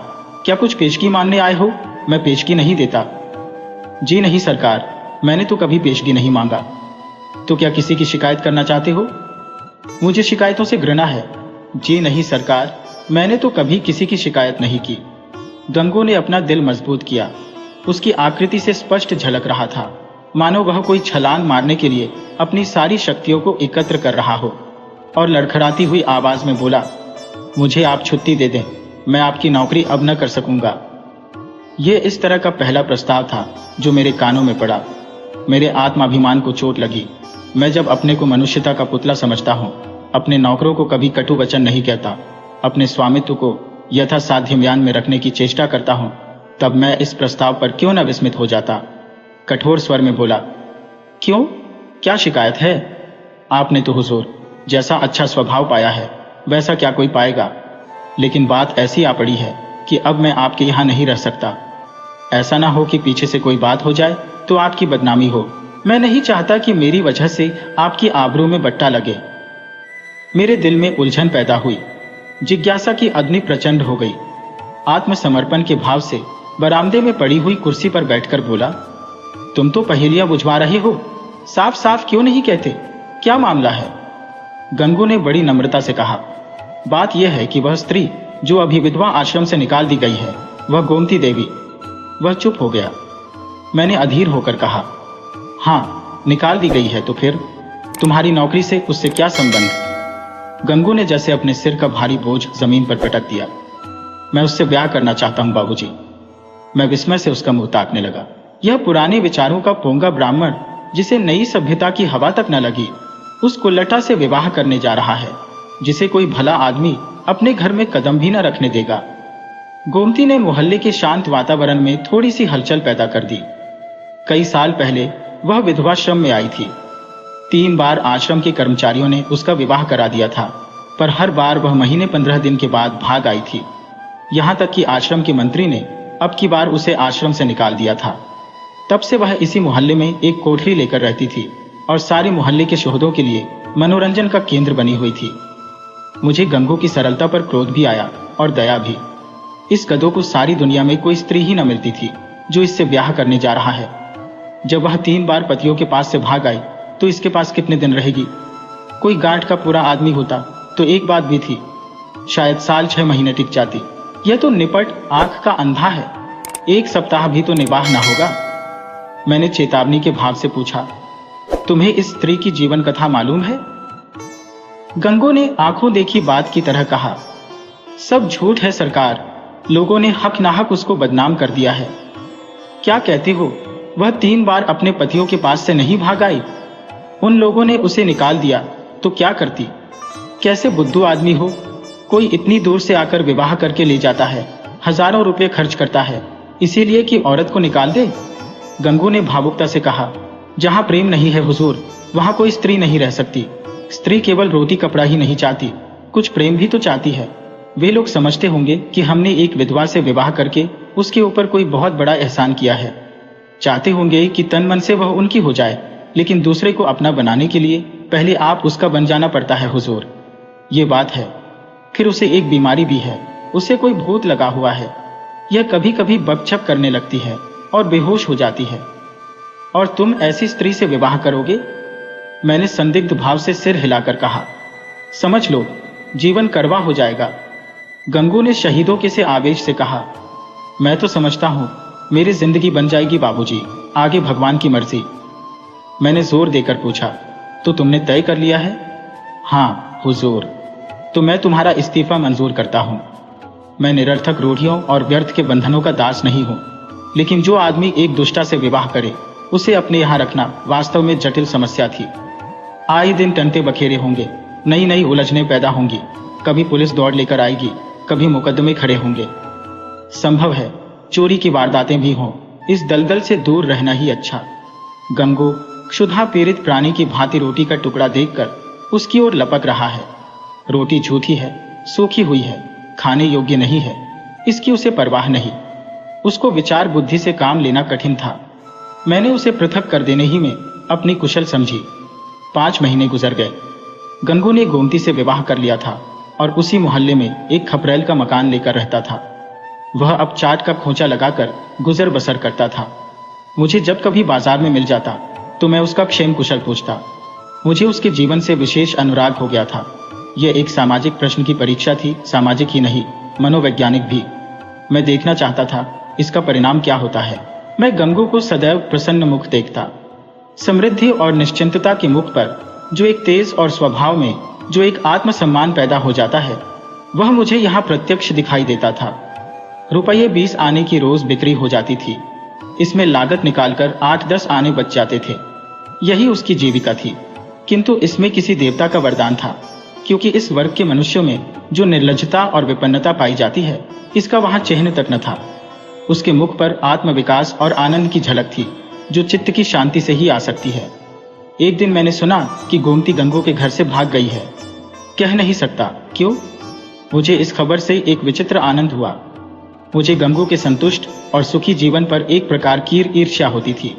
क्या कुछ पेशगी मांगने आए हो? मैं पेशगी नहीं देता। जी नहीं सरकार, मैंने तो कभी पेशगी नहीं मांगा। तो क्या किसी की शिकायत करना चाहते हो? मुझे शिकायतों से घृणा है। जी नहीं सरकार, मैंने तो कभी किसी की शिकायत नहीं की। गंगू ने अपना दिल मजबूत किया। उसकी आकृति से स्पष्ट झलक रहा था, मानो वह कोई छलांग मारने के लिए अपनी सारी शक्तियों को एकत्र कर रहा हो, और लड़खड़ाती हुई आवाज में बोला, मुझे आप छुट्टी दे दें, मैं आपकी नौकरी अब न कर सकूंगा। यह इस तरह का पहला प्रस्ताव था जो मेरे कानों में पड़ा। मेरे आत्माभिमान को चोट लगी। मैं जब अपने को मनुष्यता का पुतला समझता हूँ, अपने नौकरों को कभी कटु वचन नहीं कहता, अपने स्वामित्व को यथासाध्य म्यान में रखने की चेष्टा करता हूँ, तब मैं इस प्रस्ताव पर क्यों न विस्मित हो जाता। कठोर स्वर में बोला, क्यों, क्या शिकायत है? आपने तो हुजूर जैसा अच्छा स्वभाव पाया है वैसा क्या कोई पाएगा, लेकिन बात ऐसी आ पड़ी है कि अब मैं आपके यहाँ नहीं रह सकता। ऐसा ना हो कि पीछे से कोई बात हो जाए तो आपकी बदनामी हो। मैं नहीं चाहता कि मेरी वजह से आपकी आबरू में बट्टा लगे। मेरे दिल में उलझन पैदा हुई, जिज्ञासा की अग्नि प्रचंड हो गई। आत्मसमर्पण के भाव से बरामदे में पड़ी हुई कुर्सी पर बैठकर बोला, तुम तो पहेलियां बुझवा रहे हो, साफ साफ क्यों नहीं कहते, क्या मामला है? गंगू ने बड़ी नम्रता से कहा, बात यह है कि वह स्त्री जो अभी विधवा आश्रम से निकाल दी गई है, वह गोमती देवी। वह चुप हो गया। मैंने अधीर होकर कहा, हाँ, निकाल दी गई है तो फिर तुम्हारी नौकरी से उससे क्या संबंध? गंगू ने जैसे अपने सिर का भारी बोझ जमीन पर पटक दिया। मैं उससे ब्याह करना चाहता हूं बाबूजी। मैं विस्मय से उसका मुंह ताकने लगा। यह पुराने विचारों का पोंगा ब्राह्मण, जिसे नई सभ्यता की हवा तक न लगी, उस कुल्लटा से विवाह करने जा रहा है, जिसे कोई भला आदमी अपने घर में कदम भी न रखने देगा। गोमती ने मोहल्ले के शांत वातावरण में थोड़ी सी हलचल पैदा कर दी। कई साल पहले वह विधवाश्रम में आई थी। 3 बार आश्रम के कर्मचारियों ने उसका विवाह करा दिया था, पर हर बार वह महीने 15 दिन के बाद भाग आई थी। यहां तक कि आश्रम के मंत्री ने अब की बार उसे आश्रम से निकाल दिया था। तब से वह इसी मोहल्ले में एक कोठरी लेकर रहती थी और सारे मोहल्ले के शोहदों के लिए मनोरंजन का केंद्र बनी हुई थी। मुझे गंगू की सरलता पर क्रोध भी आया और दया भी। इस गधों को सारी दुनिया में कोई स्त्री ही न मिलती थी जो इससे ब्याह करने जा रहा है। जब वह 3 बार पतियों के पास से भाग आई तो इसके पास कितने दिन रहेगी? कोई गांठ का पूरा आदमी होता तो एक बात भी थी, शायद साल 6 महीने टिक जाती। यह तो निपट आंख का अंधा है, 1 सप्ताह भी तो निवाह ना होगा। मैंने चेतावनी के भाव से पूछा, तुम्हें इस स्त्री की जीवन कथा मालूम है? गंगू ने आंखों देखी बात की तरह कहा, सब झूठ है सरकार, लोगों ने हक नाहक उसको बदनाम कर दिया है। क्या कहते हो, वह 3 बार अपने पतियों के पास से नहीं भाग आई? उन लोगों ने उसे निकाल दिया तो क्या करती? कैसे बुद्धू आदमी हो, कोई इतनी दूर से आकर विवाह करके ले जाता है, हजारों रुपए खर्च करता है, इसीलिए कि औरत को निकाल दे? गंगू ने भावुकता से कहा, जहां प्रेम नहीं है हुजूर, वहां कोई स्त्री नहीं रह सकती। स्त्री केवल रोटी कपड़ा ही नहीं चाहती, कुछ प्रेम भी तो चाहती है। वे लोग समझते होंगे कि हमने एक विधवा से विवाह करके उसके ऊपर कोई बहुत बड़ा एहसान किया है। चाहते होंगे कि तन मन से वह उनकी हो जाए, लेकिन दूसरे को अपना बनाने के लिए पहले आप उसका बन जाना पड़ता है हुजूर। ये बात है। फिर उसे एक बीमारी भी है, उसे कोई भूत लगा हुआ है। यह कभी कभी बकझक करने लगती है और बेहोश हो जाती है। और तुम ऐसी स्त्री से विवाह करोगे? मैंने संदिग्ध भाव से सिर हिलाकर कहा, समझ लो, जीवन कड़वा हो जाएगा। गंगू ने शहीदों के से आवेश से कहा, मैं तो समझता हूं मेरी जिंदगी बन जाएगी बाबूजी, आगे भगवान की मर्जी। मैंने जोर देकर पूछा, तो तुमने तय कर लिया है? हाँ हुजूर। तो मैं तुम्हारा इस्तीफा मंजूर करता हूं। मैं निरर्थक रूढ़ियों और व्यर्थ के बंधनों का दास नहीं हूं, लेकिन जो आदमी एक दुष्टा से विवाह करे उसे अपने यहां रखना वास्तव में जटिल समस्या थी। आए दिन टंटे बखेरे होंगे, नई नई उलझनें पैदा होंगी, कभी पुलिस दौड़ लेकर आएगी, कभी मुकदमे खड़े होंगे। संभव है चोरी की वारदातें भी हों। इस दलदल से दूर रहना ही अच्छा। गंगू क्षुधा पीड़ित प्राणी की भांति रोटी का टुकड़ा देखकर उसकी ओर लपक रहा है। रोटी झूठी है, सूखी हुई है, खाने योग्य नहीं है, इसकी उसे परवाह नहीं। उसको विचार बुद्धि से काम लेना कठिन था। मैंने उसे पृथक कर देने ही में अपनी कुशल समझी। 5 महीने गुजर गए। गंगू ने गोमती से विवाह कर लिया था और उसी मोहल्ले में एक खपरेल का मकान लेकर रहता था। वह अब चाट का खोंचा लगाकर गुजर बसर करता था। मुझे जब कभी बाजार में मिल जाता तो मैं उसका क्षेम कुशल पूछता। मुझे उसके जीवन से विशेष अनुराग हो गया था। यह एक सामाजिक प्रश्न की परीक्षा थी, सामाजिक ही नहीं, मनोवैज्ञानिक भी। मैं देखना चाहता था इसका परिणाम क्या होता है। मैं गंगू को सदैव प्रसन्न मुख देखता। समृद्धि और निश्चिंतता के मुख पर जो एक तेज और स्वभाव में जो एक आत्मसम्मान पैदा हो जाता है, वह मुझे यहाँ प्रत्यक्ष दिखाई देता था। रुपये 20 आने की रोज बिक्री हो जाती थी। इसमें लागत निकालकर 8-10 आने बच जाते थे। यही उसकी जीविका थी। किंतु इसमें किसी देवता का वरदान था, क्योंकि इस वर्ग के मनुष्यों में जो निर्लज्जता और विपन्नता पाई जाती है, इसका वहां चिन्ह तक न था। उसके मुख पर आत्मविकास और आनंद की झलक थी, जो चित्त की शांति से ही आ सकती है। एक दिन मैंने सुना कि गोमती गंगू के घर से भाग गई है। कह नहीं सकता क्यों। मुझे इस खबर से एक विचित्र आनंद हुआ। मुझे गंगू के संतुष्ट और सुखी जीवन पर एक प्रकार की ईर्ष्या होती थी।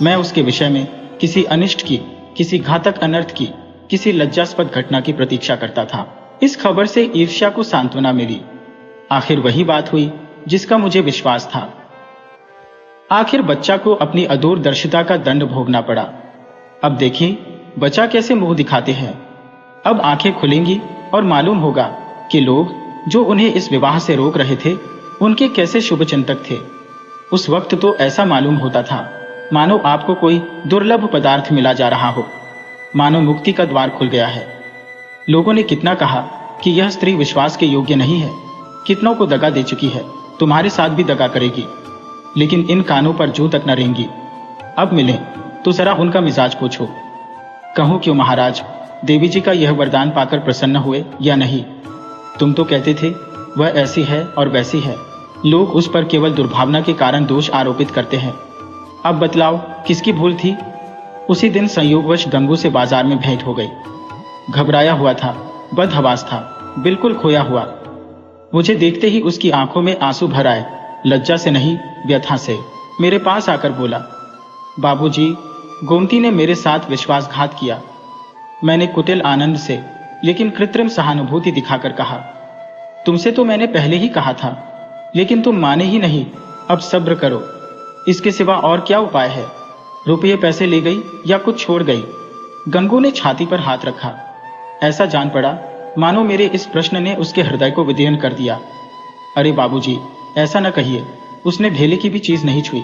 मैं उसके विषय में किसी अनिष्ट की, किसी घातक अनर्थ की, किसी लज्जास्पद घटना की प्रतीक्षा करता था। इस खबर से ईर्ष्या को सांत्वना मिली। आखिर वही बात हुई जिसका मुझे विश्वास था। आखिर बच्चा को अपनी अदूरदर्शिता का दंड भोगना पड़ा। अब देखिए बच्चा कैसे मुंह दिखाते हैं। अब आंखें खुलेंगी और मालूम होगा कि लोग जो उन्हें इस विवाह से रोक रहे थे उनके कैसे शुभचिंतक थे। उस वक्त तो ऐसा मालूम होता था मानो आपको कोई दुर्लभ पदार्थ मिला जा रहा हो, मानो मुक्ति का द्वार खुल गया है। लोगों ने कितना कहा कि यह स्त्री विश्वास के योग्य नहीं है, कितनों को दगा दे चुकी है, तुम्हारे साथ भी दगा करेगी, लेकिन इन कानों पर जूं तक न रेंगी। अब मिलें तो जरा उनका मिजाज पूछो। कहूं क्यों महाराज, देवी जी का यह वरदान पाकर प्रसन्न हुए या नहीं? तुम तो कहते थे वह ऐसी है और वैसी है, लोग उस पर केवल दुर्भावना के कारण दोष आरोपित करते हैं। अब बतलाओ किसकी भूल थी? उसी दिन संयोगवश गंगू से बाजार में भेंट हो गई। घबराया हुआ था, बदहवास था, बिल्कुल खोया हुआ। मुझे देखते ही उसकी आंखों में आंसू भर आए, लज्जा से नहीं व्यथा से। मेरे पास आकर बोला, बाबूजी, गोमती ने मेरे साथ विश्वासघात किया। मैंने कुटिल आनंद से लेकिन कृत्रिम सहानुभूति दिखाकर कहा, तुमसे तो मैंने पहले ही कहा था, लेकिन तुम माने ही नहीं। अब सब्र करो, इसके सिवा और क्या उपाय है? रुपये पैसे ले गई या कुछ छोड़ गई? गंगू ने छाती पर हाथ रखा। ऐसा जान पड़ा मानो मेरे इस प्रश्न ने उसके हृदय को विदीर्ण कर दिया। अरे बाबूजी, ऐसा न कहिए, उसने ढेले की भी चीज नहीं छुई।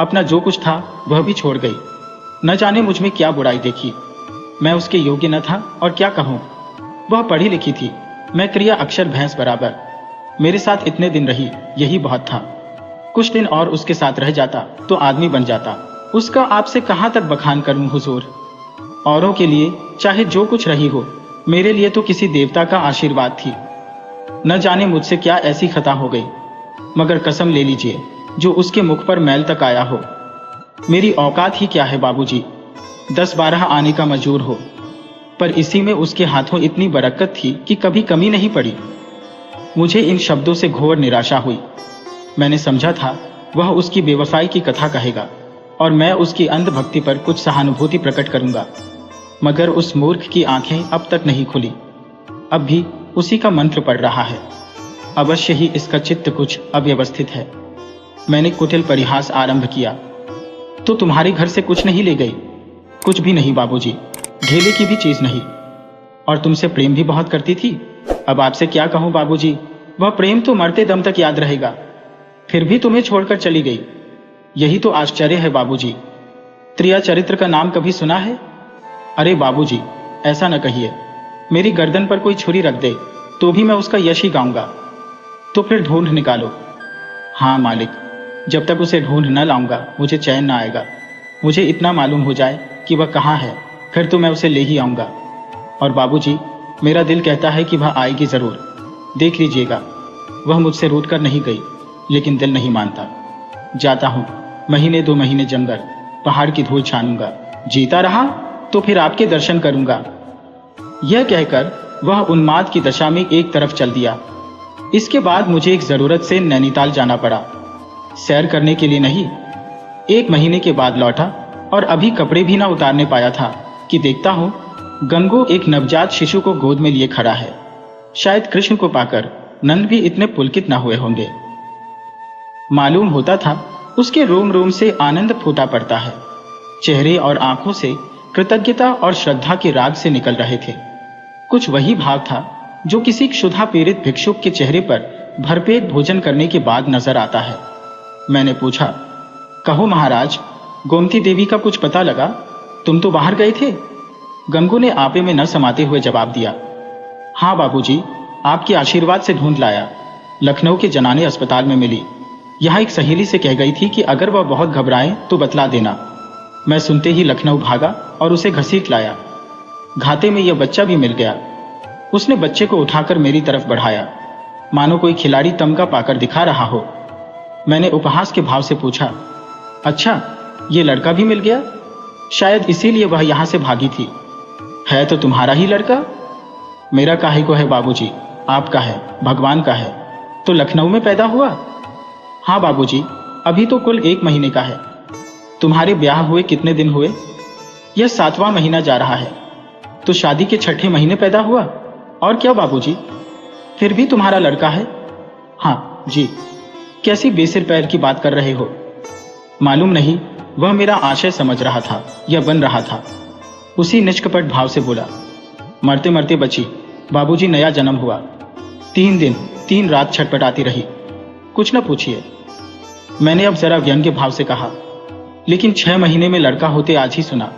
अपना जो कुछ था वह भी छोड़ गई। न जाने मुझ में क्या बुराई देखी। मैं उसके योग्य न था और क्या कहूं। वह पढ़ी लिखी थी, मैं क्रिया अक्षर भैंस बराबर। मेरे साथ इतने दिन रही, यही बहुत था। कुछ दिन और उसके साथ रह जाता तो आदमी बन जाता। उसका आपसे कहां तक बखान करूं हुजूर। औरों के लिए चाहे जो कुछ रही हो, मेरे लिए तो किसी देवता का आशीर्वाद थी। न जाने मुझसे क्या ऐसी खता हो गई, मगर कसम ले लीजिए जो उसके मुख पर मैल तक आया हो। मेरी औकात ही क्या है बाबूजी, 10-12 आने का मजूर हो, पर इसी में उसके हाथों इतनी बरकत थी कि कभी कमी नहीं पड़ी। मुझे इन शब्दों से घोर निराशा हुई। मैंने समझा था वह उसकी बेवफाई की कथा कहेगा और मैं उसकी अंधभक्ति पर कुछ सहानुभूति प्रकट करूंगा, मगर उस मूर्ख की आंखें अब तक नहीं खुली। अब भी उसी का मंत्र पड़ रहा है। अवश्य ही इसका चित्त कुछ अव्यवस्थित है। मैंने कुटिल परिहास आरंभ किया, तो तुम्हारे घर से कुछ नहीं ले गई? कुछ भी नहीं बाबूजी, ढेले की भी चीज नहीं। और तुमसे प्रेम भी बहुत करती थी। अब आपसे क्या कहूं बाबूजी, वह प्रेम तो मरते दम तक याद रहेगा। फिर भी तुम्हें छोड़कर चली गई, यही तो आश्चर्य है बाबूजी। त्रिया चरित्र का नाम कभी सुना है? अरे बाबूजी, ऐसा न कहिए। मेरी गर्दन पर कोई छुरी रख दे तो भी मैं उसका यश ही गाऊंगा। तो फिर ढूंढ निकालो। हाँ मालिक, जब तक उसे ढूंढ न लाऊंगा मुझे चैन न आएगा। मुझे इतना मालूम हो जाए कि वह कहाँ है, फिर तो मैं उसे ले ही आऊंगा। और बाबूजी, मेरा दिल कहता है कि वह आएगी जरूर। देख लीजिएगा, वह मुझसे रूठ कर नहीं गई, लेकिन दिल नहीं मानता। जाता हूं, महीने 2 महीने जंगल, पहाड़ की धूल छानूंगा। जीता रहा तो फिर आपके दर्शन करूंगा। यह कहकर वह उन्माद की दशा में एक तरफ चल दिया। इसके बाद मुझे एक जरूरत से नैनीताल जाना पड़ा, सैर करने के लिए नहीं। 1 महीने के बाद लौटा और अभी कपड़े भी ना उतारने पाया था कि देखता हूं गंगू एक नवजात शिशु को गोद में लिए खड़ा है। शायद कृष्ण को पाकर नंद भी इतने पुलकित न हुए होंगे। मालूम होता था उसके रोम रोम से आनंद फूटा पड़ता है। चेहरे और आंखों से कृतज्ञता और श्रद्धा के राग से निकल रहे थे। कुछ वही भाव था जो किसी क्षुधा पीड़ित भिक्षुक के चेहरे पर भरपेट भोजन करने के बाद नजर आता है। मैंने पूछा, कहो महाराज, गोमती देवी का कुछ पता लगा? तुम तो बाहर गए थे। गंगू ने आपे में न समाते हुए जवाब दिया, हाँ बाबूजी, आपके आशीर्वाद से ढूंढ लाया। लखनऊ के जनाने अस्पताल में मिली। यहाँ एक सहेली से कह गई थी कि अगर वह बहुत घबराए तो बतला देना। मैं सुनते ही लखनऊ भागा और उसे घसीट लाया। घाते में यह बच्चा भी मिल गया। उसने बच्चे को उठाकर मेरी तरफ बढ़ाया, मानो कोई खिलाड़ी तमगा पाकर दिखा रहा हो। मैंने उपहास के भाव से पूछा, अच्छा, ये लड़का भी मिल गया? शायद इसीलिए वह यहां से भागी थी। है तो तुम्हारा ही लड़का? मेरा काहे को है बाबूजी, आपका है, भगवान का है। तो लखनऊ में पैदा हुआ? हाँ बाबूजी, अभी तो कुल 1 महीने का है। तुम्हारे ब्याह हुए कितने दिन हुए? यह 7वां महीना जा रहा है। तो शादी के 6ठे महीने पैदा हुआ। और क्या बाबूजी, फिर भी तुम्हारा लड़का है? हाँ जी। कैसी बेसिर पैर की बात कर रहे हो? मालूम नहीं, वह मेरा आशय समझ रहा था या बन रहा था। उसी निष्कपट भाव से बोला, मरते मरते बची, बाबूजी नया जन्म हुआ। 3 दिन 3 रात छटपटाती रही, कुछ न पूछिए। मैंने अब जरा व्यंग्य भाव से कहा, लेकिन 6 महीने में लड़का होते आज ही सुना।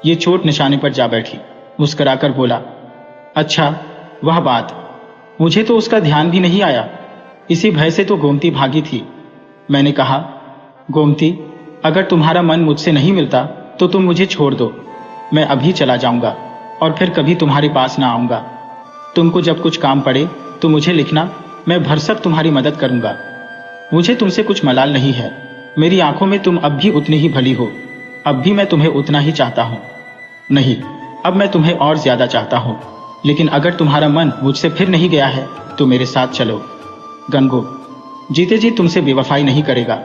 ये चोट निशाने पर जा बैठी। मुस्कुराकर बोला, अच्छा वह बात, मुझे तो उसका ध्यान भी नहीं आया। इसी भय से तो गोमती भागी थी। मैंने कहा, गोमती, अगर तुम्हारा मन मुझसे नहीं मिलता तो तुम मुझे छोड़ दो। मैं अभी चला जाऊंगा और फिर कभी तुम्हारे पास ना आऊंगा। तुमको जब कुछ काम पड़े तो मुझे लिखना, मैं भरसक तुम्हारी मदद करूंगा। मुझे तुमसे कुछ मलाल नहीं है। मेरी आंखों में तुम अब भी उतनी ही भली हो। अब भी मैं तुम्हें उतना ही चाहता हूं। नहीं, अब मैं तुम्हें और ज्यादा चाहता हूं। लेकिन अगर तुम्हारा मन मुझसे फिर नहीं गया है तो मेरे साथ चलो। गंगो जीते जी तुमसे बेवफाई नहीं करेगा।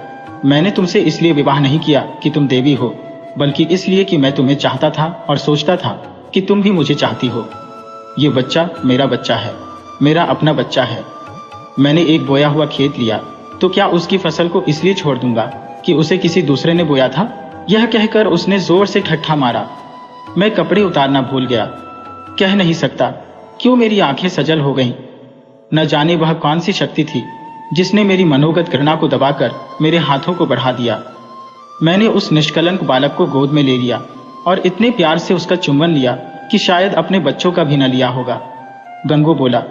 मैंने तुमसे इसलिए विवाह नहीं किया कि तुम देवी हो, बल्कि इसलिए कि मैं तुम्हें चाहता था और सोचता था कि तुम भी मुझे चाहती हो। ये बच्चा मेरा बच्चा है, मेरा अपना बच्चा है। मैंने एक बोया हुआ खेत लिया तो क्या उसकी फसल को इसलिए छोड़ दूंगा कि उसे किसी दूसरे ने बोया था? यह कहकर उसने जोर से ठट्ठा मारा। मैं कपड़े उतारना भूल गया। कह नहीं सकता क्यों मेरी आंखें सजल हो गईं। न जाने वह कौन सी शक्ति थी जिसने मेरी मनोगत घृणा को दबाकर मेरे हाथों को बढ़ा दिया। मैंने उस निष्कलंक बालक को गोद में ले लिया और इतने प्यार से उसका चुंबन लिया कि शायद अपने बच्चों का भी न लिया होगा। गंगू बोला,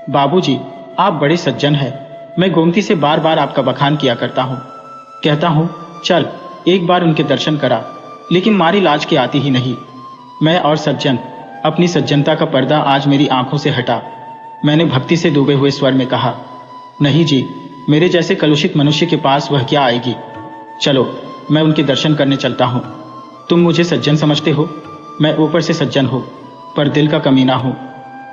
बाबूजी, आप बड़े सज्जन हैं। मैं गोमती से बार बार आपका बखान किया करता हूँ। कहता हूँ चल एक बार उनके दर्शन करा, लेकिन मारी लाज के आती ही नहीं। मैं और सज्जन, अपनी सज्जनता का पर्दा आज मेरी आंखों से हटा। मैंने भक्ति से डूबे हुए स्वर में कहा, नहीं जी, मेरे जैसे कलुषित मनुष्य के पास वह क्या आएगी। चलो मैं उनके दर्शन करने चलता हूँ। तुम मुझे सज्जन समझते हो। मैं ऊपर से सज्जन हूँ पर दिल का कमीना हूँ।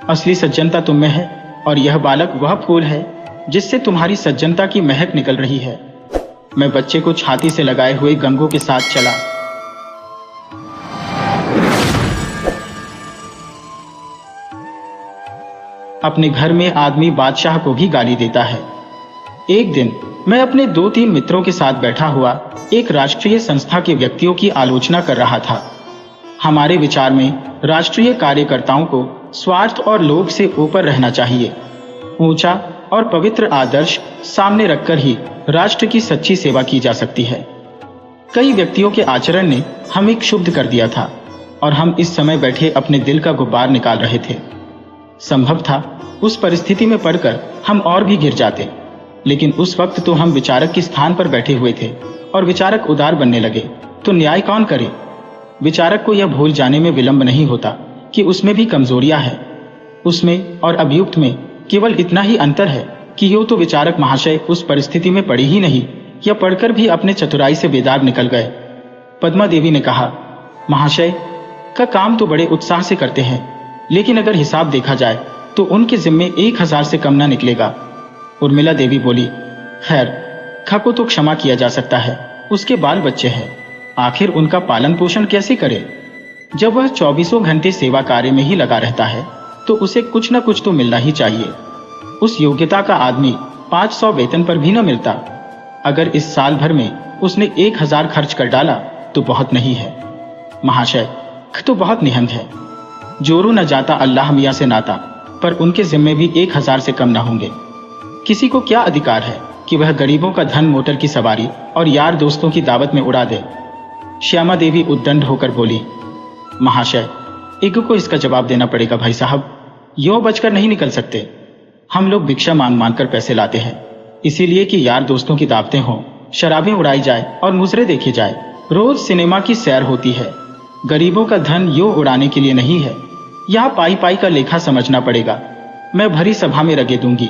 असली सज्जनता तुम में है और यह बालक वह फूल है जिससे तुम्हारी सज्जनता की महक निकल रही है। मैं बच्चे को छाती से लगाए हुए गंगू के साथ चला। अपने घर में आदमी बादशाह को भी गाली देता है। एक दिन मैं अपने 2-3 मित्रों के साथ बैठा हुआ एक राष्ट्रीय संस्था के व्यक्तियों की आलोचना कर रहा था। हमारे विचार में राष्ट्रीय कार्यकर्ताओं को स्वार्थ और लोभ से ऊपर रहना चाहिए। ऊंचा और पवित्र आदर्श सामने रखकर ही राष्ट्र की सच्ची सेवा की जा सकती है। कई व्यक्तियों के आचरण ने हमें क्षुब्ध कर दिया था और हम इस समय बैठे अपने दिल का गुब्बार निकाल रहे थे। संभव था उस परिस्थिति में पड़कर हम और भी गिर जाते, लेकिन उस वक्त तो हम विचारक के स्थान पर बैठे हुए थे और विचारक उदार बनने लगे तो न्याय कौन करे। विचारक को यह भूल जाने में विलंब नहीं होता कि उसमें भी कमजोरियां हैं। उसमें और अभियुक्त में केवल इतना ही अंतर है कि यूं तो विचारक महाशय उस परिस्थिति में पड़ी ही नहीं या पढ़कर भी अपने चतुराई से बेदाग निकल गए। पद्मा देवी ने कहा, महाशय का काम तो बड़े उत्साह से करते हैं, लेकिन अगर हिसाब देखा जाए तो उनके जिम्मे 1000 से कम ना निकलेगा। उर्मिला देवी बोली, खैर खा को तो क्षमा किया जा सकता है, उसके बाल बच्चे हैं, आखिर उनका पालन पोषण कैसे करे। जब वह 24 घंटे सेवा कार्य में ही लगा रहता है तो उसे कुछ न कुछ तो मिलना ही चाहिए। उस योग्यता का आदमी 500 वेतन पर भी न मिलता। अगर इस साल भर में उसने 1000 खर्च कर डाला तो बहुत नहीं है। महाशय तो बहुत निहंग है। जोरू न जाता अल्लाह मियाँ से नाता, पर उनके जिम्मे भी 1000 से कम न होंगे। किसी को क्या अधिकार है कि वह गरीबों का धन मोटर की सवारी और यार दोस्तों की दावत में उड़ा दे। श्यामा देवी उद्दंड होकर बोली, महाशय इग्गू को इसका जवाब देना पड़ेगा भाई साहब, यों बचकर नहीं निकल सकते। हम लोग भिक्षा मांग मांग कर पैसे लाते हैं, इसीलिए कि यार दोस्तों की दावतें हों, शराबें उड़ाई जाए और मुजरे देखे जाए, रोज सिनेमा की सैर होती है। गरीबों का धन यों उड़ाने के लिए नहीं है। यहाँ पाई पाई का लेखा समझना पड़ेगा। मैं भरी सभा में रगे दूंगी,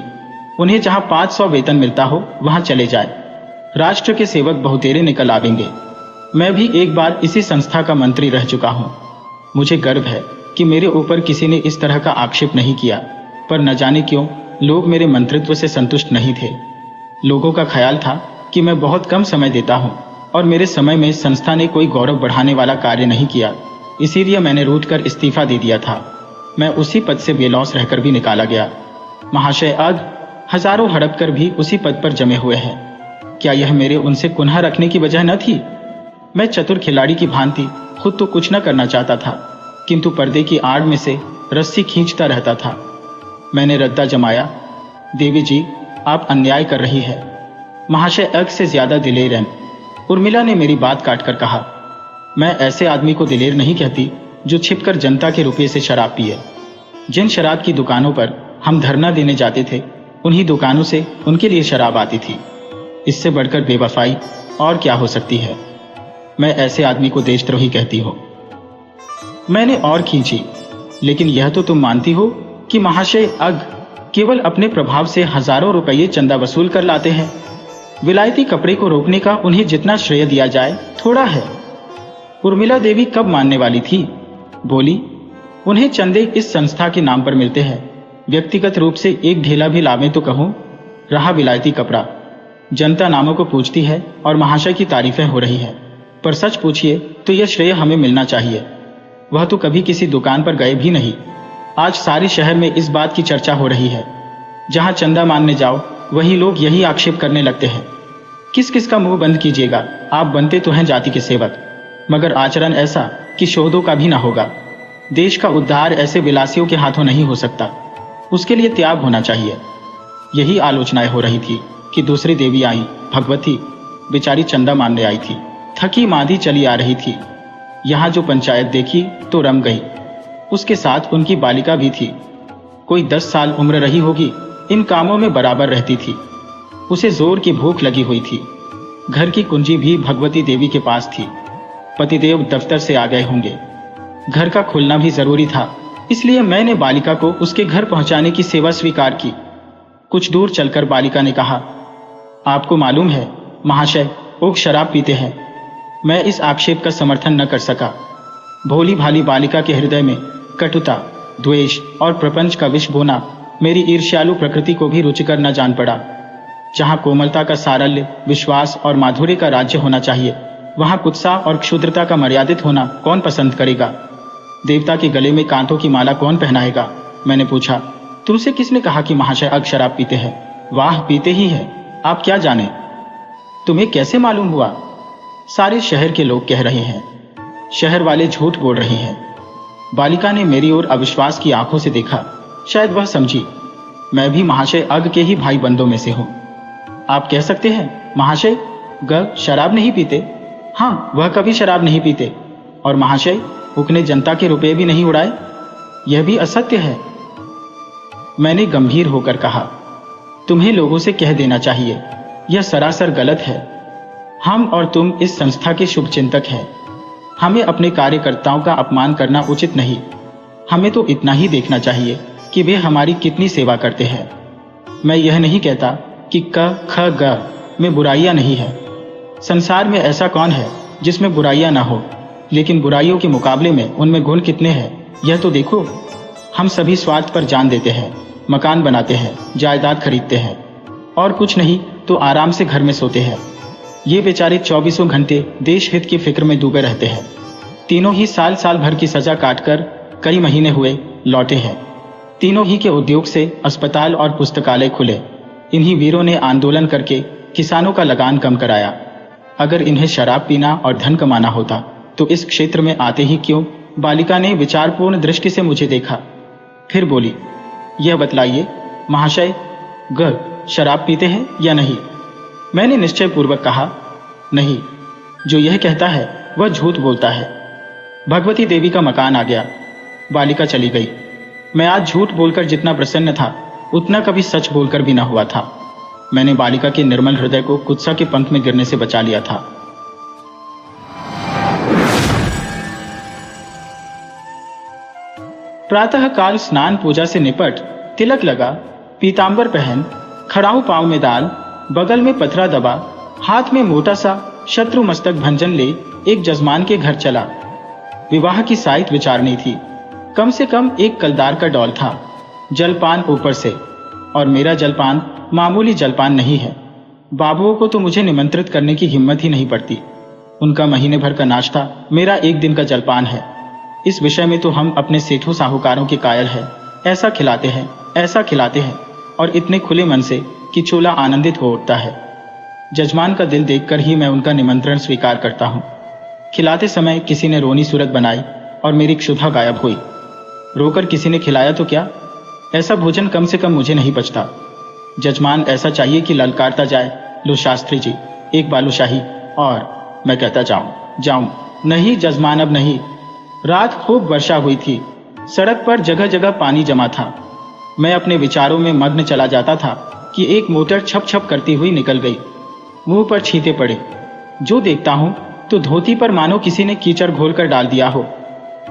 उन्हें जहाँ 500 वेतन मिलता हो वहां चले जाए। राष्ट्र के सेवक बहुतेरे निकल आवेंगे। मैं भी एक बार इसी संस्था का मंत्री रह चुका हूँ। मुझे गर्व है कि मेरे ऊपर किसी ने इस तरह का आक्षेप नहीं किया, पर न जाने क्यों लोग मेरे मंत्रित्व से संतुष्ट नहीं थे। लोगों का ख्याल था कि मैं बहुत कम समय देता हूँ और मेरे समय में संस्था ने कोई गौरव बढ़ाने वाला कार्य नहीं किया। इसीलिए मैंने रूठ कर इस्तीफा दे दिया था। मैं उसी पद से बेलौस रहकर भी निकाला गया। महाशय अग हजारों हड़प कर भी उसी पद पर जमे हुए हैं। क्या यह मेरे उनसे कुन्हा रखने की वजह न थी? मैं चतुर खिलाड़ी की भांति खुद तो कुछ न करना चाहता था, किंतु पर्दे की आड़ में से रस्सी खींचता रहता था। मैंने रद्दा जमाया, देवी जी आप अन्याय कर रही है। महाशय अग से ज्यादा दिलेर हैं। उर्मिला ने मेरी बात काटकर कहा, मैं ऐसे आदमी को दिलेर नहीं कहती जो छिपकर जनता के रुपये से शराब पिए। जिन शराब की दुकानों पर हम धरना देने जाते थे, उन्हीं दुकानों से उनके लिए शराब आती थी। इससे बढ़कर बेवफाई और क्या हो सकती है? मैं ऐसे आदमी को देशद्रोही कहती हो। मैंने और खींची, लेकिन यह तो तुम मानती हो कि महाशय अग केवल अपने प्रभाव से हजारों रुपये चंदा वसूल कर लाते हैं। विलायती कपड़े को रोकने का उन्हें जितना श्रेय दिया जाए थोड़ा है। उर्मिला देवी कब मानने वाली थी? बोली, उन्हें चंदे इस संस्था के नाम पर मिलते हैं, व्यक्तिगत रूप से एक ढेला भी लावें तो कहूं। रहा विलायती कपड़ा, जनता नामों को पूछती है और महाशय की तारीफें हो रही है, पर सच पूछिए तो यह श्रेय हमें मिलना चाहिए। वह तो कभी किसी दुकान पर गए भी नहीं। आज सारे शहर में इस बात की चर्चा हो रही है। जहां चंदा मानने जाओ वही लोग यही आक्षेप करने लगते हैं। किस किस का मुंह बंद कीजिएगा, आप बनते तो हैं जाति के सेवक, मगर आचरण ऐसा कि शोधों का भी ना होगा। देश का उद्धार ऐसे विलासियों के हाथों नहीं हो सकता, उसके लिए त्याग होना चाहिए। यही आलोचनाएं हो रही थी कि दूसरी देवी आई, भगवती, बेचारी चंदा मानने आई थी, थकी मांदी चली आ रही थी। यहाँ जो पंचायत देखी तो रम गई। उसके साथ उनकी बालिका भी थी, कोई 10 साल उम्र रही होगी, इन कामों में बराबर रहती थी। उसे जोर की भूख लगी हुई थी। घर की कुंजी भी भगवती देवी के पास थी। पतिदेव दफ्तर से आ गए होंगे, घर का खुलना भी जरूरी था, इसलिए मैंने बालिका को उसके घर पहुंचाने की सेवा स्वीकार की। कुछ दूर चलकर बालिका ने कहा, आपको मालूम है महाशय ओक शराब पीते हैं। मैं इस आक्षेप का समर्थन न कर सका। भोली भाली बालिका के हृदय में कटुता, द्वेष और प्रपंच का विष बोना मेरी ईर्ष्यालु प्रकृति को भी रुचिकर न जान पड़ा। जहां कोमलता का सारल्य, विश्वास और माधुर्य का राज्य होना चाहिए, वहां कुत्सा और क्षुद्रता का मर्यादित होना कौन पसंद करेगा? देवता के गले में कांटों की माला कौन पहनाएगा? मैंने पूछा, तुमसे किसने कहा कि महाशय अग शराब पीते हैं? वाह, पीते ही है, आप क्या जाने? तुम्हें कैसे मालूम हुआ? सारे शहर के लोग कह रहे हैं, शहर वाले झूठ बोल रहे हैं। बालिका ने मेरी ओर अविश्वास की आंखों से देखा। शायद वह समझी मैं भी महाशय अग के ही भाई बंदों में से हूं। आप कह सकते हैं महाशय ग शराब नहीं पीते? हाँ, वह कभी शराब नहीं पीते। और महाशय उकने जनता के रुपए भी नहीं उड़ाए? यह भी असत्य है। मैंने गंभीर होकर कहा, तुम्हें लोगों से कह देना चाहिए, यह सरासर गलत है। हम और तुम इस संस्था के शुभचिंतक हैं। हमें अपने कार्यकर्ताओं का अपमान करना उचित नहीं। हमें तो इतना ही देखना चाहिए कि वे हमारी कितनी सेवा करते हैं। मैं यह नहीं कहता कि क ख ग में बुराइयां नहीं है। संसार में ऐसा कौन है जिसमें बुराइयां ना हो, लेकिन बुराइयों के मुकाबले में उनमें गुण कितने हैं यह तो देखो। हम सभी स्वार्थ पर जान देते हैं, मकान बनाते हैं, जायदाद खरीदते हैं, और कुछ नहीं तो आराम से घर में सोते हैं। ये बेचारे 24 घंटे देश हित की फिक्र में डूबे रहते हैं। तीनों ही साल भर की सजा काटकर कई महीने हुए लौटे हैं। तीनों ही के उद्योग से अस्पताल और पुस्तकालय खुले। इन्हीं वीरों ने आंदोलन करके किसानों का लगान कम कराया। अगर इन्हें शराब पीना और धन कमाना होता तो इस क्षेत्र में आते ही क्यों? बालिका ने विचारपूर्ण दृष्टि से मुझे देखा, फिर बोली, यह बतलाइए महाशय ग शराब पीते हैं या नहीं? मैंने निश्चय पूर्वक कहा, नहीं, जो यह कहता है वह झूठ बोलता है। भगवती देवी का मकान आ गया। बालिका चली गई। मैं आज झूठ बोलकर जितना प्रसन्न था उतना कभी सच बोलकर भी न हुआ था। मैंने बालिका के निर्मल हृदय को कुत्सा के पंख में गिरने से बचा लिया था। प्रातः काल स्नान पूजा से निपट, तिलक लगा, पीतांबर पहन, खड़ाऊ पांव में दाल, बगल में पथरा दबा, हाथ में मोटा सा शत्रु मस्तक भंजन ले एक जजमान के घर चला। विवाह की साइत विचारनी थी। कम से कम एक कलदार का डौल था, जलपान ऊपर से, और मेरा जलपान मामूली जलपान नहीं है। बाबुओं को तो मुझे निमंत्रित करने की हिम्मत ही नहीं पड़ती। उनका महीने भर का नाश्ता मेरा एक दिन का जलपान है। इस विषय में तो हम अपने सेठों साहूकारों के कायल हैं। ऐसा खिलाते हैं और इतने खुले मन से कि चोला आनंदित हो उठता है। जजमान का दिल देखकर ही मैं उनका निमंत्रण स्वीकार करता हूँ। खिलाते समय किसी ने रोनी सूरत बनाई और मेरी क्षुधा गायब हुई। रोकर किसी ने खिलाया तो क्या, ऐसा भोजन कम से कम मुझे नहीं पचता। जजमान ऐसा चाहिए कि ललकारता जाए, लो शास्त्री जी एक बालूशाही, और मैं कहता जाऊं। नहीं जजमान अब नहीं। रात खूब वर्षा हुई थी, सड़क पर जगह जगह पानी जमा था। मैं अपने विचारों में मग्न चला जाता था कि एक मोटर छप छप करती हुई निकल गई। मुंह पर छींटे पड़े। जो देखता हूं तो धोती पर मानो किसी ने कीचड़ घोलकर डाल दिया हो।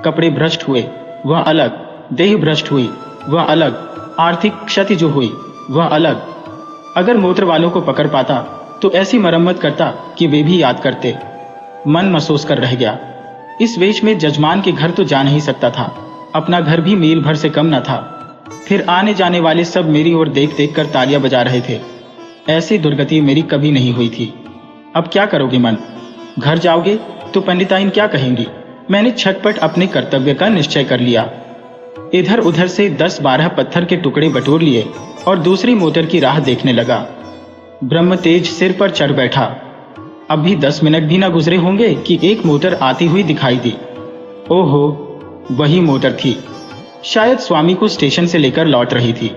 कपड़े भ्रष्ट हुए वह अलग, देह भ्रष्ट हुई वह अलग, आर्थिक क्षति जो हुई वह अलग। अगर मोटर वालों को पकड़ पाता तो ऐसी मरम्मत करता कि वे भी याद करते। मन महसूस कर रह गया। इस वेश में जजमान के घर तो जा नहीं सकता था, अपना घर भी मील भर से कम न था। फिर आने जाने वाले सब मेरी ओर देख देख कर तालियां बजा रहे थे। ऐसी दुर्गति मेरी कभी नहीं हुई थी। अब क्या करोगे मन? घर जाओगे तो पंडिताइन क्या कहेंगी? मैंने छटपट अपने कर्तव्य का निश्चय कर लिया। इधर उधर से 10-12 पत्थर के टुकड़े बटोर लिए और दूसरी मोटर की राह देखने लगा। ब्रह्म तेज सिर पर चढ़ बैठा। अब भी 10 मिनट भी न गुजरे होंगे कि एक मोटर आती हुई दिखाई दी। ओहो, वही मोटर थी। शायद स्वामी को स्टेशन से लेकर लौट रही थी।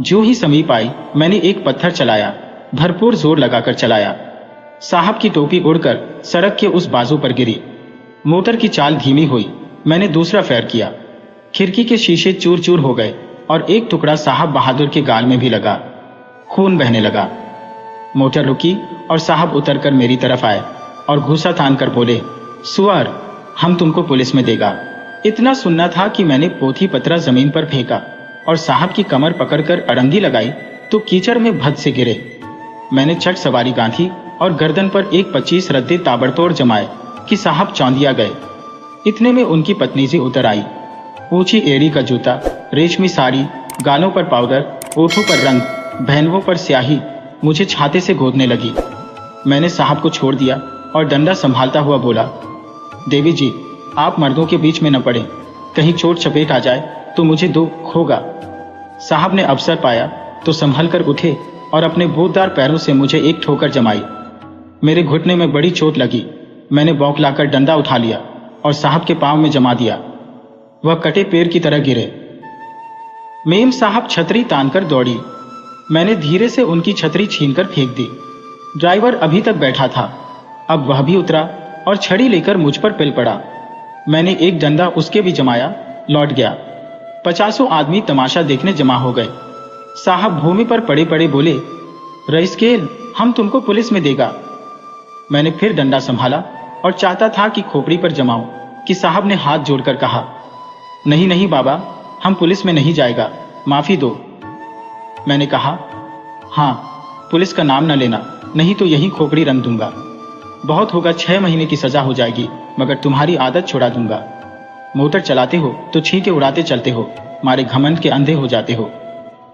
जो ही समीप आई मैंने एक पत्थर चलाया, भरपूर जोर लगाकर चलाया। साहब की टोपी उड़कर सड़क के उस बाजू पर गिरी। मोटर की चाल धीमी हुई। मैंने दूसरा फेर किया। खिड़की के शीशे चूर चूर हो गए और एक टुकड़ा साहब बहादुर के गाल में भी लगा। खून बहने लगा। मोटर रुकी और साहब उतरकर मेरी तरफ आए और घूसा तान कर बोले, सुअर, हम तुमको पुलिस में देगा। इतना सुनना था कि मैंने पोथी पत्रा जमीन पर फेंका और साहब की कमर पकड़कर अड़ंगी लगाई तो कीचड़ में भद से गिरे। मैंने चट सवारी गांधी और गर्दन पर एक 25 रद्दे ताबड़तोड़ जमाए कि साहब चौंधिया गए। इतने में उनकी पत्नी जी उतर आई। ऊंची एड़ी का जूता, रेशमी साड़ी, गालों पर पाउडर, ओठों पर रंग, भैनवों पर स्याही मुझे छाते से गोदने लगी। मैंने साहब को छोड़ दिया और डंडा संभालता हुआ बोला, देवी जी आप मर्दों के बीच में न पड़े, कहीं चोट चपेट आ जाए तो मुझे दुख होगा। साहब ने अवसर पाया तो संभल कर उठे और अपने बूटदार पैरों से मुझे एक ठोकर जमाई। मेरे घुटने में बड़ी चोट लगी। मैंने बौखलाकर डंडा उठा लिया और साहब के पांव में जमा दिया। वह कटे पेड़ की तरह गिरे। मेम साहब छतरी तानकर दौड़ी। मैंने धीरे से उनकी छतरी छीनकर फेंक दी। ड्राइवर अभी तक बैठा था, अब वह भी उतरा और छड़ी लेकर मुझ पर पिल पड़ा। मैंने एक डंडा उसके भी जमाया, लौट गया। 50 आदमी तमाशा देखने जमा हो गए। साहब भूमि पर पड़े पड़े बोले, रईसकेल, हम तुमको पुलिस में देगा। मैंने फिर डंडा संभाला और चाहता था कि खोपड़ी पर जमाऊं कि साहब ने हाथ जोड़कर कहा, नहीं नहीं बाबा, हम पुलिस में नहीं जाएगा, माफी दो। मैंने कहा, हाँ, पुलिस का नाम न लेना, नहीं तो यही खोपड़ी रंग दूंगा। बहुत होगा 6 महीने की सजा हो जाएगी, मगर तुम्हारी आदत छुड़ा दूंगा। मोटर चलाते हो तो छींटे उड़ाते चलते हो, मारे घमंड के अंधे हो जाते हो।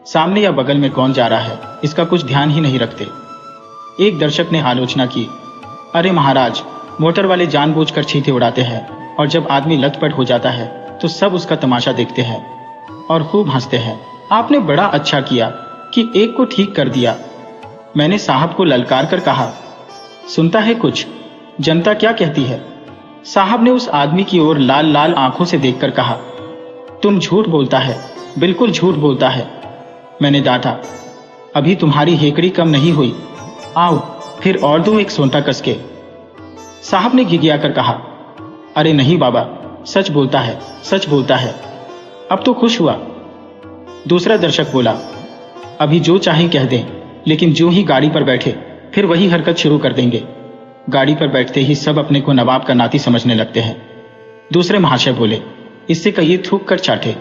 सामने या बगल में कौन जा रहा है इसका कुछ ध्यान ही नहीं रखते। एक दर्शक ने आलोचना की, अरे महाराज, मोटर वाले जानबूझकर छींटे उड़ाते हैं और जब आदमी लथपथ हो जाता है तो सब उसका तमाशा देखते हैं और खूब हंसते हैं। आपने बड़ा अच्छा किया कि एक को ठीक कर दिया। मैंने साहब को ललकार कर कहा, सुनता है कुछ, जनता क्या कहती है? साहब ने उस आदमी की ओर लाल लाल आंखों से देखकर कहा, तुम झूठ बोलता है, बिल्कुल झूठ बोलता है। मैंने डांटा, अभी तुम्हारी हेकड़ी कम नहीं हुई, आओ फिर और दो एक सोंटा कसके। साहब ने घिघियाकर कहा, अरे नहीं बाबा, सच बोलता है, सच बोलता है। अब तो खुश हुआ। दूसरा दर्शक बोला, अभी जो चाहे कह दें, लेकिन जो ही गाड़ी पर बैठे फिर वही हरकत शुरू कर देंगे। गाड़ी पर बैठते ही सब अपने को नवाब का नाती समझने लगते हैं। दूसरे महाशय बोले, इससे कहिए थूक कर चाटे।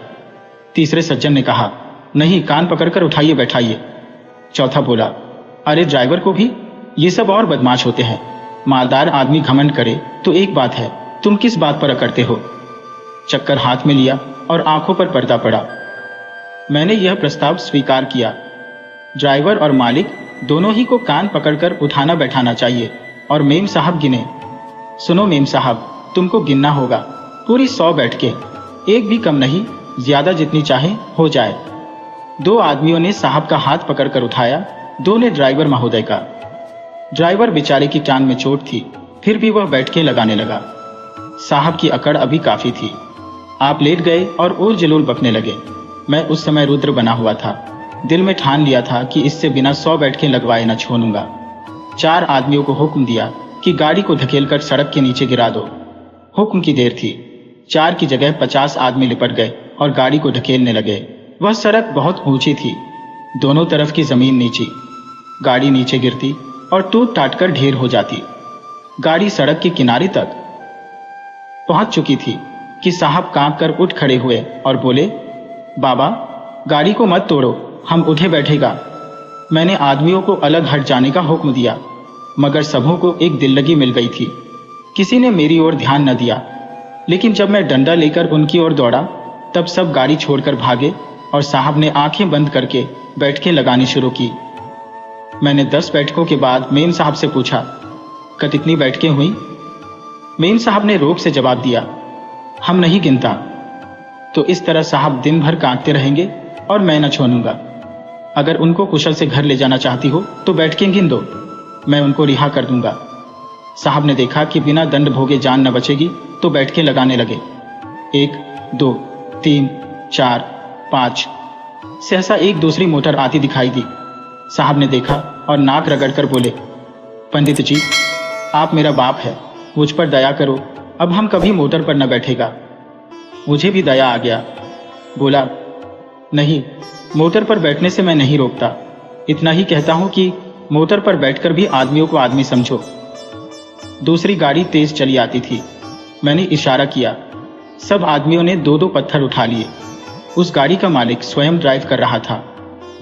तीसरे सज्जन ने कहा, नहीं, कान पकड़कर उठाइए बैठाइए। चौथा बोला, अरे ड्राइवर को भी, ये सब और बदमाश होते हैं। मालदार आदमी घमंड करे तो एक बात है, तुम किस बात पर अकड़ते हो? चक्कर हाथ में लिया और आंखों पर पर्दा पड़ा। मैंने यह प्रस्ताव स्वीकार किया। ड्राइवर और मालिक दोनों ही को कान पकड़कर उठाना बैठाना चाहिए और मेम साहब गिने। सुनो मेम साहब, तुमको गिनना होगा, पूरी 100 बैठकें, एक भी कम नहीं, ज्यादा जितनी चाहे हो जाए। 2 आदमियों ने साहब का हाथ पकड़कर उठाया, 2 ने ड्राइवर महोदय का। ड्राइवर बेचारे की टांग में चोट थी, फिर भी वह बैठकें लगाने लगा। साहब की अकड़ अभी काफी थी। आप लेट गए और उल जलूल बकने लगे। मैं उस समय रुद्र बना हुआ था। दिल में ठान लिया था कि इससे बिना 100 बैठकें लगवाए न छोड़ूंगा। 4 आदमियों को हुक्म दिया कि गाड़ी को धकेलकर सड़क के नीचे गिरा दो। हुक्म की देर थी। 4 की जगह 50 आदमी लिपट गए और गाड़ी को ढकेलने लगे। वह सड़क बहुत ऊंची थी, दोनों तरफ की जमीन नीची। गाड़ी नीचे गिरती और टूट टाट कर ढेर हो जाती। गाड़ी सड़क के किनारे तक पहुंच चुकी थी कि साहब कांप कर उठ खड़े हुए और बोले, बाबा, गाड़ी को मत तोड़ो, हम उठे बैठेगा। मैंने आदमियों को अलग हट जाने का हुक्म दिया, मगर सबों को एक दिल लगी मिल गई थी। किसी ने मेरी ओर ध्यान न दिया, लेकिन जब मैं डंडा लेकर उनकी ओर दौड़ा तब सब गाड़ी छोड़कर भागे और साहब ने आंखें बंद करके बैठकें लगानी शुरू की। मैंने 10 बैठकों के बाद मेम साहब से पूछा, कितनी बैठकें हुई? मेम साहब ने रोब से जवाब दिया, हम नहीं गिनता। तो इस तरह साहब दिन भर कांपते रहेंगे और मैं न छोड़ूंगा। अगर उनको कुशल से घर ले जाना चाहती हो तो बैठकें गिन दो, मैं उनको रिहा कर दूंगा। साहब ने देखा कि बिना दंड भोगे जान न बचेगी तो बैठकें लगाने लगे। 1, 2, 3, 4, 5। सहसा एक दूसरी मोटर आती दिखाई दी। साहब ने देखा और नाक रगड़कर बोले, पंडित जी, आप मेरा बाप है, मुझ पर दया करो, अब हम कभी मोटर पर न बैठेगा। मुझे भी दया आ गया। बोला, नहीं, मोटर पर बैठने से मैं नहीं रोकता। इतना ही कहता हूं कि मोटर पर बैठकर भी आदमियों को आदमी समझो। दूसरी गाड़ी तेज चली आती थी। मैंने इशारा किया। सब आदमियों ने 2-2 पत्थर उठा लिए। उस गाड़ी का मालिक स्वयं ड्राइव कर रहा था।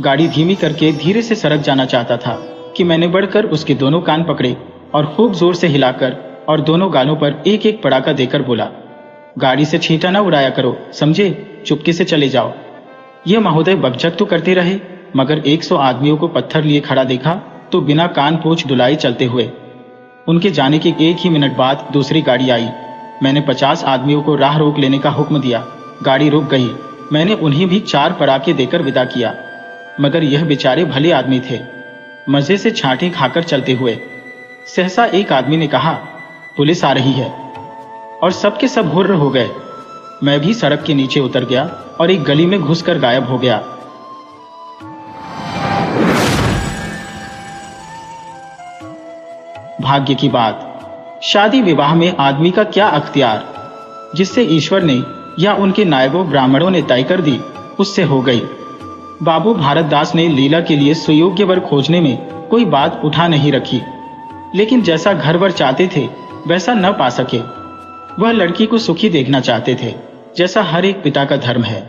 गाड़ी धीमी करके धीरे से सड़क जाना चाहता था कि मैंने बढ़कर उसके दोनों कान पकड़े और खूब जोर से हिलाकर और दोनों गालों पर एक एक पड़ाका देकर बोला, गाड़ी से छींटा ना उड़ाया करो, समझे? चुपके से चले जाओ। ये महोदय बकझक तो करते रहे, मगर 100 आदमियों को पत्थर लिए खड़ा देखा तो बिना कान पूछ डुलाई चलते हुए। उनके जाने के 1 ही मिनट बाद दूसरी गाड़ी आई। मैंने 50 आदमियों को राह रोक लेने का हुक्म दिया। गाड़ी रुक गई। मैंने उन्हें भी 4 पड़ाके देकर विदा किया, मगर यह बेचारे भले आदमी थे, मजे से छांटे खाकर चलते हुए। सहसा एक आदमी ने कहा, पुलिस आ रही है, और सबके सब हुर्र हो गए। मैं भी सड़क के नीचे उतर गया और एक गली में घुसकर गायब हो गया। भाग्य की बात, शादी विवाह में आदमी का क्या अख्तियार, जिससे ईश्वर ने या उनके नायबों ब्राह्मणों ने तय कर दी, उससे हो गई। बाबू भारतदास ने लीला के लिए सुयोग्य वर खोजने में कोई बात उठा नहीं रखी, लेकिन जैसा घर वर चाहते थे वैसा न पा सके। वह लड़की को सुखी देखना चाहते थे, जैसा हर एक पिता का धर्म है,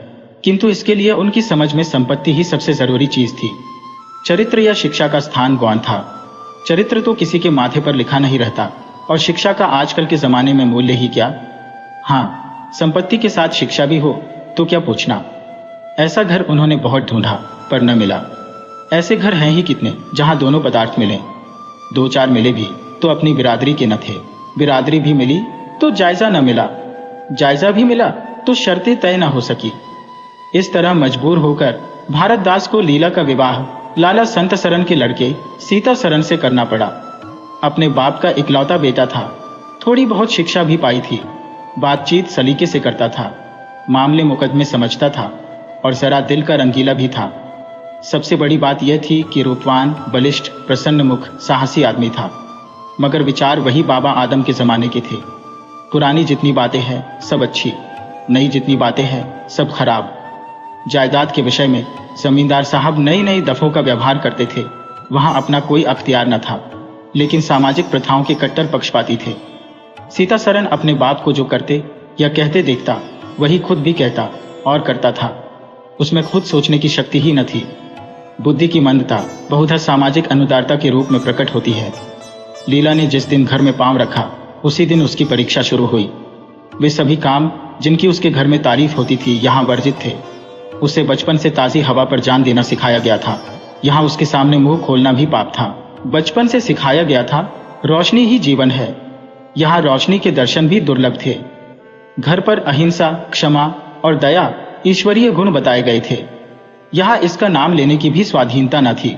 किंतु इसके लिए उनकी समझ में संपत्ति ही सबसे जरूरी चीज थी। चरित्र या शिक्षा का स्थान गौण था। चरित्र तो किसी के माथे पर लिखा नहीं रहता, और शिक्षा का आजकल के जमाने में मूल्य ही क्या। हाँ, संपत्ति के साथ शिक्षा भी हो तो क्या पूछना। ऐसा घर उन्होंने बहुत ढूंढा पर न मिला। ऐसे घर हैं ही कितने जहां दोनों पदार्थ मिले। 2-4 मिले भी तो अपनी बिरादरी के न थे। बिरादरी भी मिली तो जायजा न मिला। जायजा भी मिला तो शर्तें तय न हो सकी। इस तरह मजबूर होकर भारतदास को लीला का विवाह लाला संत सरन के लड़के सीता सरन से करना पड़ा। अपने बाप का इकलौता बेटा था। थोड़ी बहुत शिक्षा भी पाई थी। बातचीत सलीके से करता था। मामले मुकदमे समझता था और जरा दिल का रंगीला भी था। सबसे बड़ी बात यह थी कि रूपवान, बलिष्ठ, प्रसन्न मुख, साहसी आदमी था। मगर विचार वही बाबा आदम के जमाने के थे। पुरानी जितनी बातें हैं सब अच्छी, नई जितनी बातें हैं सब खराब। जायदाद के विषय में जमींदार साहब नई नई दफों का व्यवहार करते थे। वहां अपना कोई अख्तियार न था, लेकिन सामाजिक प्रथाओं के कट्टर पक्षपाती थे। सीता सरन अपने बाप को जो करते या कहते देखता, वही खुद भी कहता और करता था। उसमें खुद सोचने की शक्ति ही न थी। बुद्धि की मंदता बहुधा सामाजिक अनुदारता के रूप में प्रकट होती है। लीला ने जिस दिन घर में पांव रखा उसी दिन उसकी परीक्षा शुरू हुई। वे सभी काम जिनकी उसके घर में तारीफ होती थी यहाँ वर्जित थे। उसे बचपन से ताज़ी हवा पर जान देना सिखाया गया था। यहाँ उसके सामने मुंह खोलना भी पाप था। बचपन से सिखाया गया था, रोशनी ही जीवन है। यहाँ रोशनी के दर्शन भी दुर्लभ थे। घर पर अहिंसा, क्षमा और दया ईश्वरीय गुण बताए गए थे। यहाँ इसका नाम लेने की भी स्वाधीनता न थी।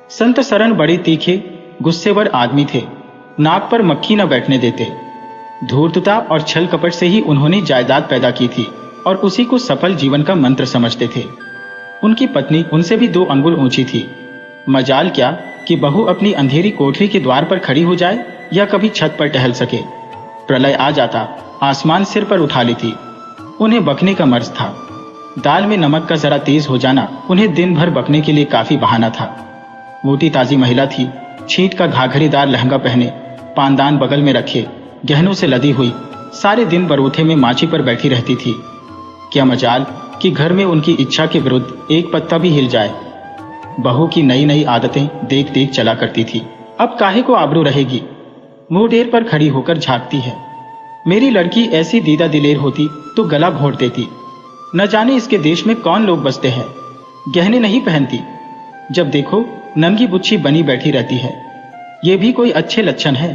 संत शरण बड़े तीखे, गुस्सेवर आदमी थे। नाक पर मक्खी न बैठने देते। धूर्तता और छल कपट से ही उन्होंने जायदाद पैदा की थी और उसी को सफल जीवन का मंत्र समझते थे। उनकी पत्नी उनसे भी 2 अंगुल ऊंची थी। मजाल क्या कि बहू अपनी अंधेरी कोठरी के द्वार पर खड़ी हो जाए या कभी छत पर टहल सके। प्रलय आ जाता, आसमान सिर पर उठा लेती। उन्हें बकने का मर्ज था। दाल में नमक का जरा तेज हो जाना उन्हें दिन भर बकने के लिए काफी बहाना था। मोटी ताजी महिला थी। छींट का घाघरेदार लहंगा पहने, पानदान बगल में रखे, गहनों से लदी हुई, सारे दिन बरूथे में माची पर बैठी रहती थी। क्या मजाल कि घर में उनकी इच्छा के विरुद्ध एक पत्ता भी हिल जाए। बहू की नई नई आदतें देख देख चला करती थी। अब काहे को आबरू रहेगी। मुंह ढेर पर खड़ी होकर झांकती है। मेरी लड़की ऐसी दीदा दिलेर होती तो गला घोंट देती। न जाने इसके देश में कौन लोग बसते हैं। गहने नहीं पहनती, जब देखो नंगी बुच्छी बनी बैठी रहती है। ये भी कोई अच्छे लक्षण है।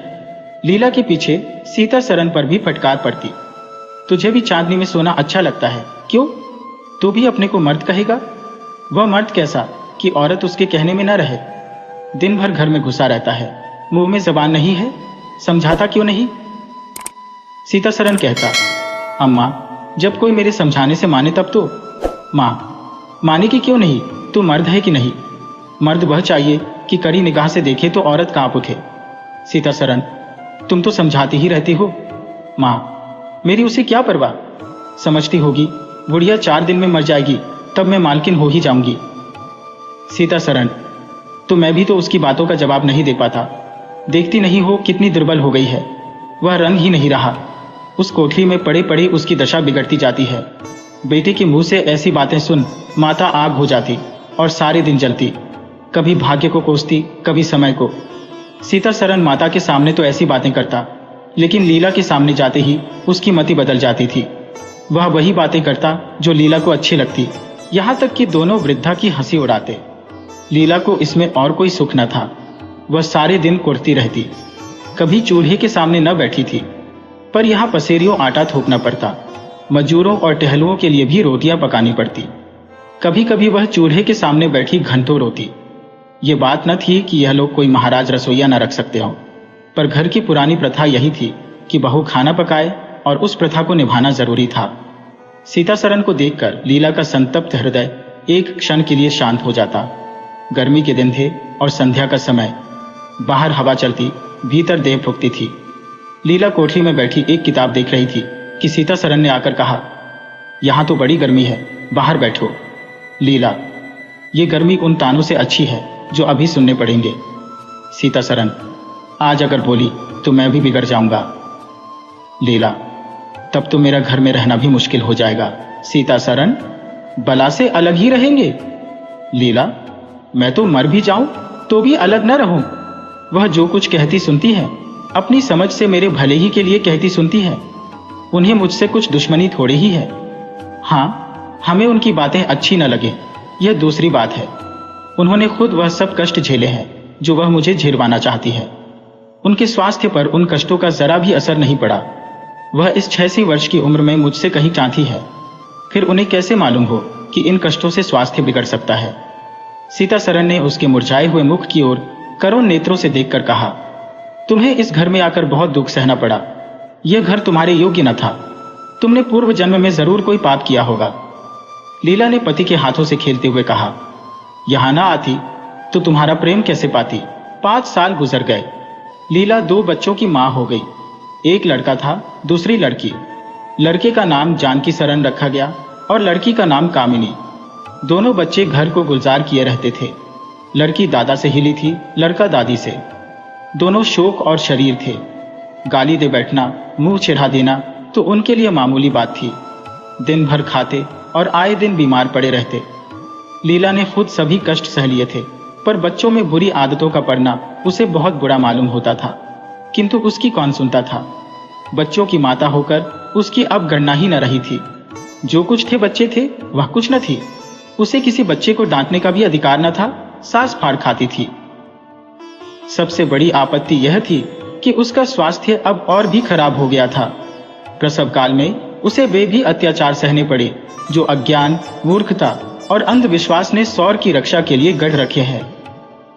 लीला के पीछे सीता सरन पर भी फटकार पड़ती। तुझे भी चांदनी में सोना अच्छा लगता है, क्यों? तू भी अपने को मर्द कहेगा? वह मर्द कैसा कि औरत उसके कहने में न रहे। दिन भर घर में घुसा रहता है, मुंह में जबान नहीं है। समझाता क्यों नहीं? सीता सरन कहता, अम्मा जब कोई मेरे समझाने से माने तब तो। माँ माने कि क्यों नहीं? तू मर्द है कि नहीं? मर्द वह चाहिए कि कड़ी निगाह से देखे तो औरत कांप उठे। सीता सरन, तुम तो समझाती ही रहती हो। माँ मेरी उसे क्या परवाह। समझती होगी बुढ़िया 4 दिन में मर जाएगी, तब मैं मालकिन हो ही जाऊंगी। सीता सरन, तो मैं भी तो उसकी बातों का जवाब नहीं दे पाता। देखती नहीं हो कितनी दुर्बल हो गई है। वह रंग ही नहीं रहा। उस कोठरी में पड़े पड़े उसकी दशा बिगड़ती जाती है। बेटे के मुंह से ऐसी बातें सुन माता आग हो जाती और सारे दिन जलती। कभी भाग्य को कोसती, कभी समय को। सीता सरन माता के सामने तो ऐसी बातें करता, लेकिन लीला के सामने जाते ही उसकी मति बदल जाती थी। वह वही बातें करता जो लीला को अच्छी लगती। यहाँ तक कि दोनों वृद्धा की हंसी उड़ाते। लीला को इसमें और कोई सुख न था। वह सारे दिन कुड़ती रहती। कभी चूल्हे के सामने न बैठी थी, पर यहाँ पसेरियों आटा थोपना पड़ता। मजदूरों और टहलुओं के लिए भी रोटियां पकानी पड़ती। कभी कभी वह चूल्हे के सामने बैठी घंटों रोती। ये बात न थी कि यह लोग कोई महाराज रसोईया न रख सकते हो, पर घर की पुरानी प्रथा यही थी कि बहू खाना पकाए और उस प्रथा को निभाना जरूरी था। सीता सरन को देखकर लीला का संतप्त हृदय एक क्षण के लिए शांत हो जाता। गर्मी के दिन थे और संध्या का समय। बाहर हवा चलती, भीतर देह फूकती थी। लीला कोठरी में बैठी एक किताब देख रही थी कि सीता सरन ने आकर कहा, यहाँ तो बड़ी गर्मी है, बाहर बैठो। लीला, ये गर्मी उन तानों से अच्छी है जो अभी सुनने पड़ेंगे। सीता सरन, आज अगर बोली तो मैं भी बिगड़ जाऊंगा। लीला, तब तो मेरा घर में रहना भी मुश्किल हो जाएगा। सीता सरन, बला से अलग ही रहेंगे। लीला, मैं तो मर भी जाऊं तो भी अलग न रहूं। वह जो कुछ कहती सुनती है, अपनी समझ से मेरे भले ही के लिए कहती सुनती है। उन्हें मुझसे कुछ दुश्मनी थोड़ी ही है। हाँ, हमें उनकी बातें अच्छी न लगे, यह दूसरी बात है। उन्होंने खुद वह सब कष्ट झेले हैं जो वह मुझे झेलवाना चाहती है। उनके स्वास्थ्य पर उन कष्टों का जरा भी असर नहीं पड़ा। वह इस 86 वर्ष की उम्र में मुझसे कहीं चाहती है, फिर उन्हें कैसे मालूम हो कि इन कष्टों से स्वास्थ्य बिगड़ सकता है। सीता सरन ने उसके मुरझाए हुए मुख की ओर करुण नेत्रों से देखकर कहा, तुम्हें इस घर में आकर बहुत दुख सहना पड़ा। यह घर तुम्हारे योग्य न था। तुमने पूर्व जन्म में जरूर कोई पाप किया होगा। लीला ने पति के हाथों से खेलते हुए कहा, यहां ना आती तो तुम्हारा प्रेम कैसे पाती। 5 साल गुजर गए। लीला 2 बच्चों की मां हो गई। एक लड़का था, दूसरी लड़की। लड़के का नाम जानकी सरन रखा गया और लड़की का नाम कामिनी। दोनों बच्चे घर को गुलजार किए रहते थे। लड़की दादा से हिली थी, लड़का दादी से। दोनों शोक और शरीर थे। गाली दे बैठना, मुंह चिढ़ा देना तो उनके लिए मामूली बात थी। दिन भर खाते और आए दिन बीमार पड़े रहते। लीला ने खुद सभी कष्ट सह लिए थे, पर बच्चों में बुरी आदतों का पड़ना उसे बहुत बुरा मालूम होता था, किंतु उसकी कौन सुनता था। बच्चों की माता होकर उसकी अब गणना ही न रही थी। जो कुछ थे बच्चे थे, वह कुछ न थी। उसे किसी बच्चे को डांटने का भी अधिकार न था। सास फाड़ खाती थी। सबसे बड़ी आपत्ति यह थी कि उसका स्वास्थ्य अब और भी खराब हो गया था। प्रसव काल में उसे वे भी अत्याचार सहने पड़े जो अज्ञान, मूर्खता और अंधविश्वास ने सौर की रक्षा के लिए गढ़ रखे हैं।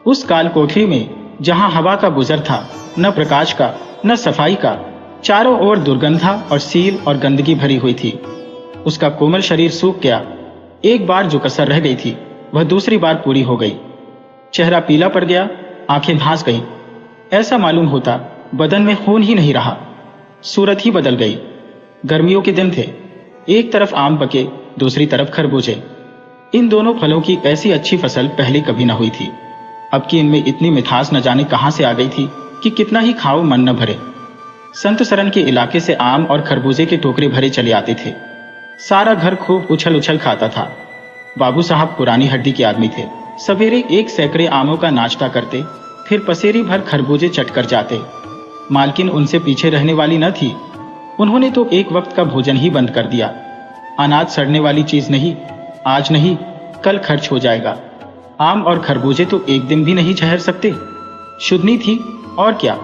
उस काल कोठरी में जहां हवा का गुजर था, न प्रकाश का न सफाई का, चारों ओर दुर्गंधा और सील और गंदगी भरी हुई थी। उसका कोमल शरीर सूख गया। एक बार जो कसर रह गई थी वह दूसरी बार पूरी हो गई। चेहरा पीला पड़ गया, आंखें धंस गईं। ऐसा मालूम होता बदन में खून ही नहीं रहा, सूरत ही बदल गई। गर्मियों के दिन थे, एक तरफ आम पके, दूसरी तरफ खरबूजे। इन दोनों फलों की ऐसी अच्छी फसल पहले कभी न हुई थी। अब कि इनमें इतनी मिठास न जाने कहां से आ गई थी कि कितना ही खाओ मन न भरे। संत सरन के इलाके से आम और खरबूजे के टोकरे भरे चले आते थे। सारा घर खूब उछल उछल खाता था। बाबू साहब पुरानी हड्डी के आदमी थे। सवेरे 1 सैकड़े आमों का नाश्ता करते, फिर पसेरी भर खरबूजे चट कर जाते। मालकिन उनसे पीछे रहने वाली न थी। उन्होंने तो एक वक्त का भोजन ही बंद कर दिया। अनाज सड़ने वाली चीज नहीं, आज नहीं कल खर्च हो जाएगा। आम और खरबूजे तो एक दिन भी नहीं ठहर सकते। शुद्धनी थी और क्या।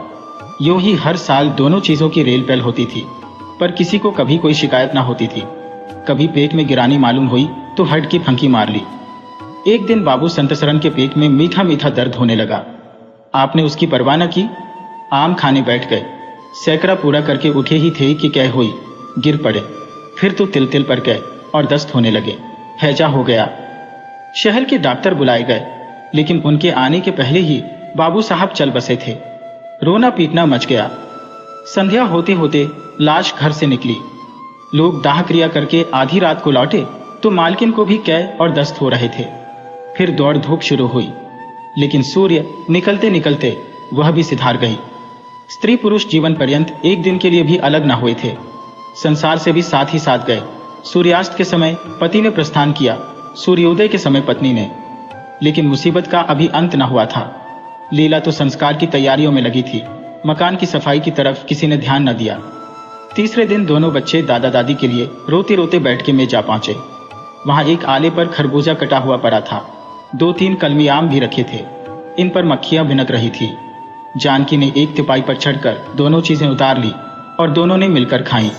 यूं ही हर साल दोनों चीजों की रेल पहल होती थी, पर किसी को कभी कोई शिकायत ना होती थी। कभी पेट में गिरानी मालूम हुई तो हट की फंकी मार ली। एक दिन बाबू संतसरन के पेट में मीठा मीठा दर्द होने लगा। आपने उसकी परवाह न की, आम खाने बैठ गए। सैकड़ा पूरा करके उठे ही थे कि क्या हुई, गिर पड़े। फिर तो तिल तिल पर गए और दस्त होने लगे। हैजा हो गया। शहर के डॉक्टर बुलाए गए, लेकिन उनके आने के पहले ही बाबू साहब चल बसे थे। रोना पीटना मच गया। संध्या होते होते लाश घर से निकली। लोग दाह क्रिया करके आधी रात को लौटे तो मालकिन को भी कै और दस्त हो रहे थे। फिर दौड़ धूप शुरू हुई, लेकिन सूर्य निकलते निकलते वह भी सिधार गई। स्त्री पुरुष जीवन पर्यंत एक दिन के लिए भी अलग न हुए थे। संसार से भी साथ ही साथ गए। सूर्यास्त के समय पति ने प्रस्थान किया, सूर्योदय के समय पत्नी ने। लेकिन मुसीबत का अभी अंत न हुआ था। लीला तो संस्कार की तैयारियों में लगी थी। मकान की सफाई की तरफ किसी ने ध्यान न दिया। तीसरे दिन दोनों बच्चे दादा दादी के लिए रोते रोते बैठ के में जा पहुंचे। वहां एक आले पर खरबूजा कटा हुआ पड़ा था। 2-3 कलमी आम भी रखे थे। इन पर मक्खियां भिनक रही थी। जानकी ने एक तिपाई पर चढ़कर दोनों चीजें उतार ली और दोनों ने मिलकर खाईं।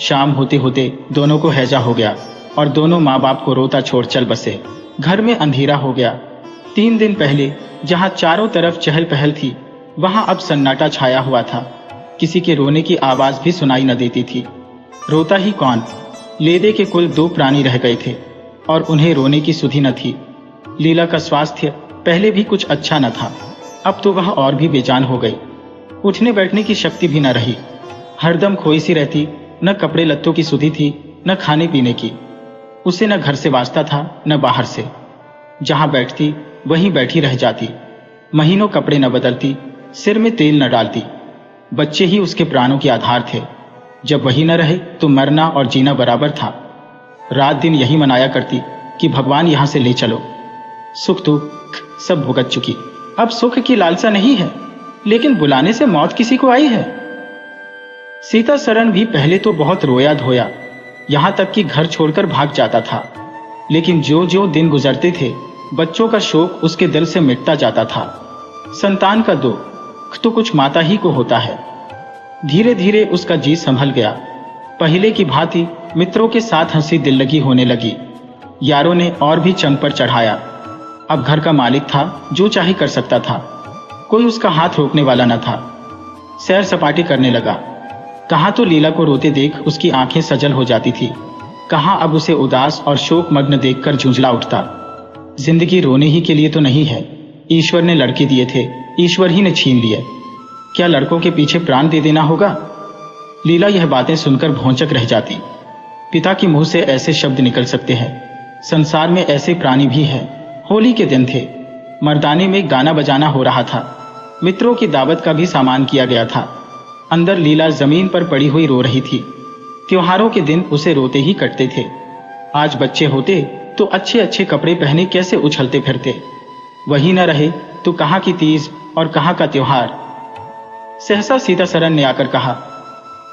शाम होते होते दोनों को हैजा हो गया और दोनों माँ बाप को रोता छोड़ चल बसे। घर में अंधेरा हो गया। 3 दिन पहले जहां चारों तरफ चहल पहल थी, वहां अब सन्नाटा छाया हुआ था। किसी के रोने की आवाज भी सुनाई न देती थी। रोता ही कौन। लेदे के कुल 2 प्राणी रह गए थे और उन्हें रोने की सुधि न थी। लीला का स्वास्थ्य पहले भी कुछ अच्छा न था, अब तो वह और भी बेजान हो गई। उठने बैठने की शक्ति भी न रही। हरदम खोई सी रहती, न कपड़े लत्तों की सुधि थी, न खाने पीने की। उसे न घर से वास्ता था न बाहर से। जहां बैठती वहीं बैठी रह जाती। महीनों कपड़े न बदलती, सिर में तेल न डालती। बच्चे ही उसके प्राणों के आधार थे। जब वही न रहे तो मरना और जीना बराबर था। रात दिन यही मनाया करती कि भगवान यहां से ले चलो। सुख दुख सब भुगत चुकी, अब सुख की लालसा नहीं है, लेकिन बुलाने से मौत किसी को आई है। सीता सरन भी पहले तो बहुत रोया धोया, यहां तक कि घर छोड़कर भाग जाता था। लेकिन जो जो दिन गुजरते थे, बच्चों का शोक उसके दिल से मिटता जाता था। संतान का दुख तो कुछ माता ही को होता है। धीरे धीरे उसका जी संभल गया। पहले की भांति मित्रों के साथ हंसी दिल लगी होने लगी। यारों ने और भी चंग पर चढ़ाया। अब घर का मालिक था, जो चाहे कर सकता था। कोई उसका हाथ रोकने वाला न था। सैर सपाटी करने लगा। कहाँ तो लीला को रोते देख उसकी आंखें सजल हो जाती थी, कहाँ अब उसे उदास और शोक मग्न देखकर झुंझला उठता। जिंदगी रोने ही के लिए तो नहीं है। ईश्वर ने लड़के दिए थे, ईश्वर ही ने छीन लिए। क्या लड़कों के पीछे प्राण दे देना होगा? लीला यह बातें सुनकर भौंचक रह जाती। पिता के मुंह से ऐसे शब्द निकल सकते हैं? संसार में ऐसे प्राणी भी हैं। होली के दिन थे, मर्दाने में गाना बजाना हो रहा था। मित्रों की दावत का भी सामान किया गया था। अंदर लीला जमीन पर पड़ी हुई रो रही थी। त्योहारों के दिन उसे रोते ही कटते थे। आज बच्चे होते तो अच्छे अच्छे कपड़े पहने कैसे उछलते फिरते। वही न रहे तो कहाँ की तीज और कहाँ का त्योहार। सहसा सीता सरन ने आकर कहा,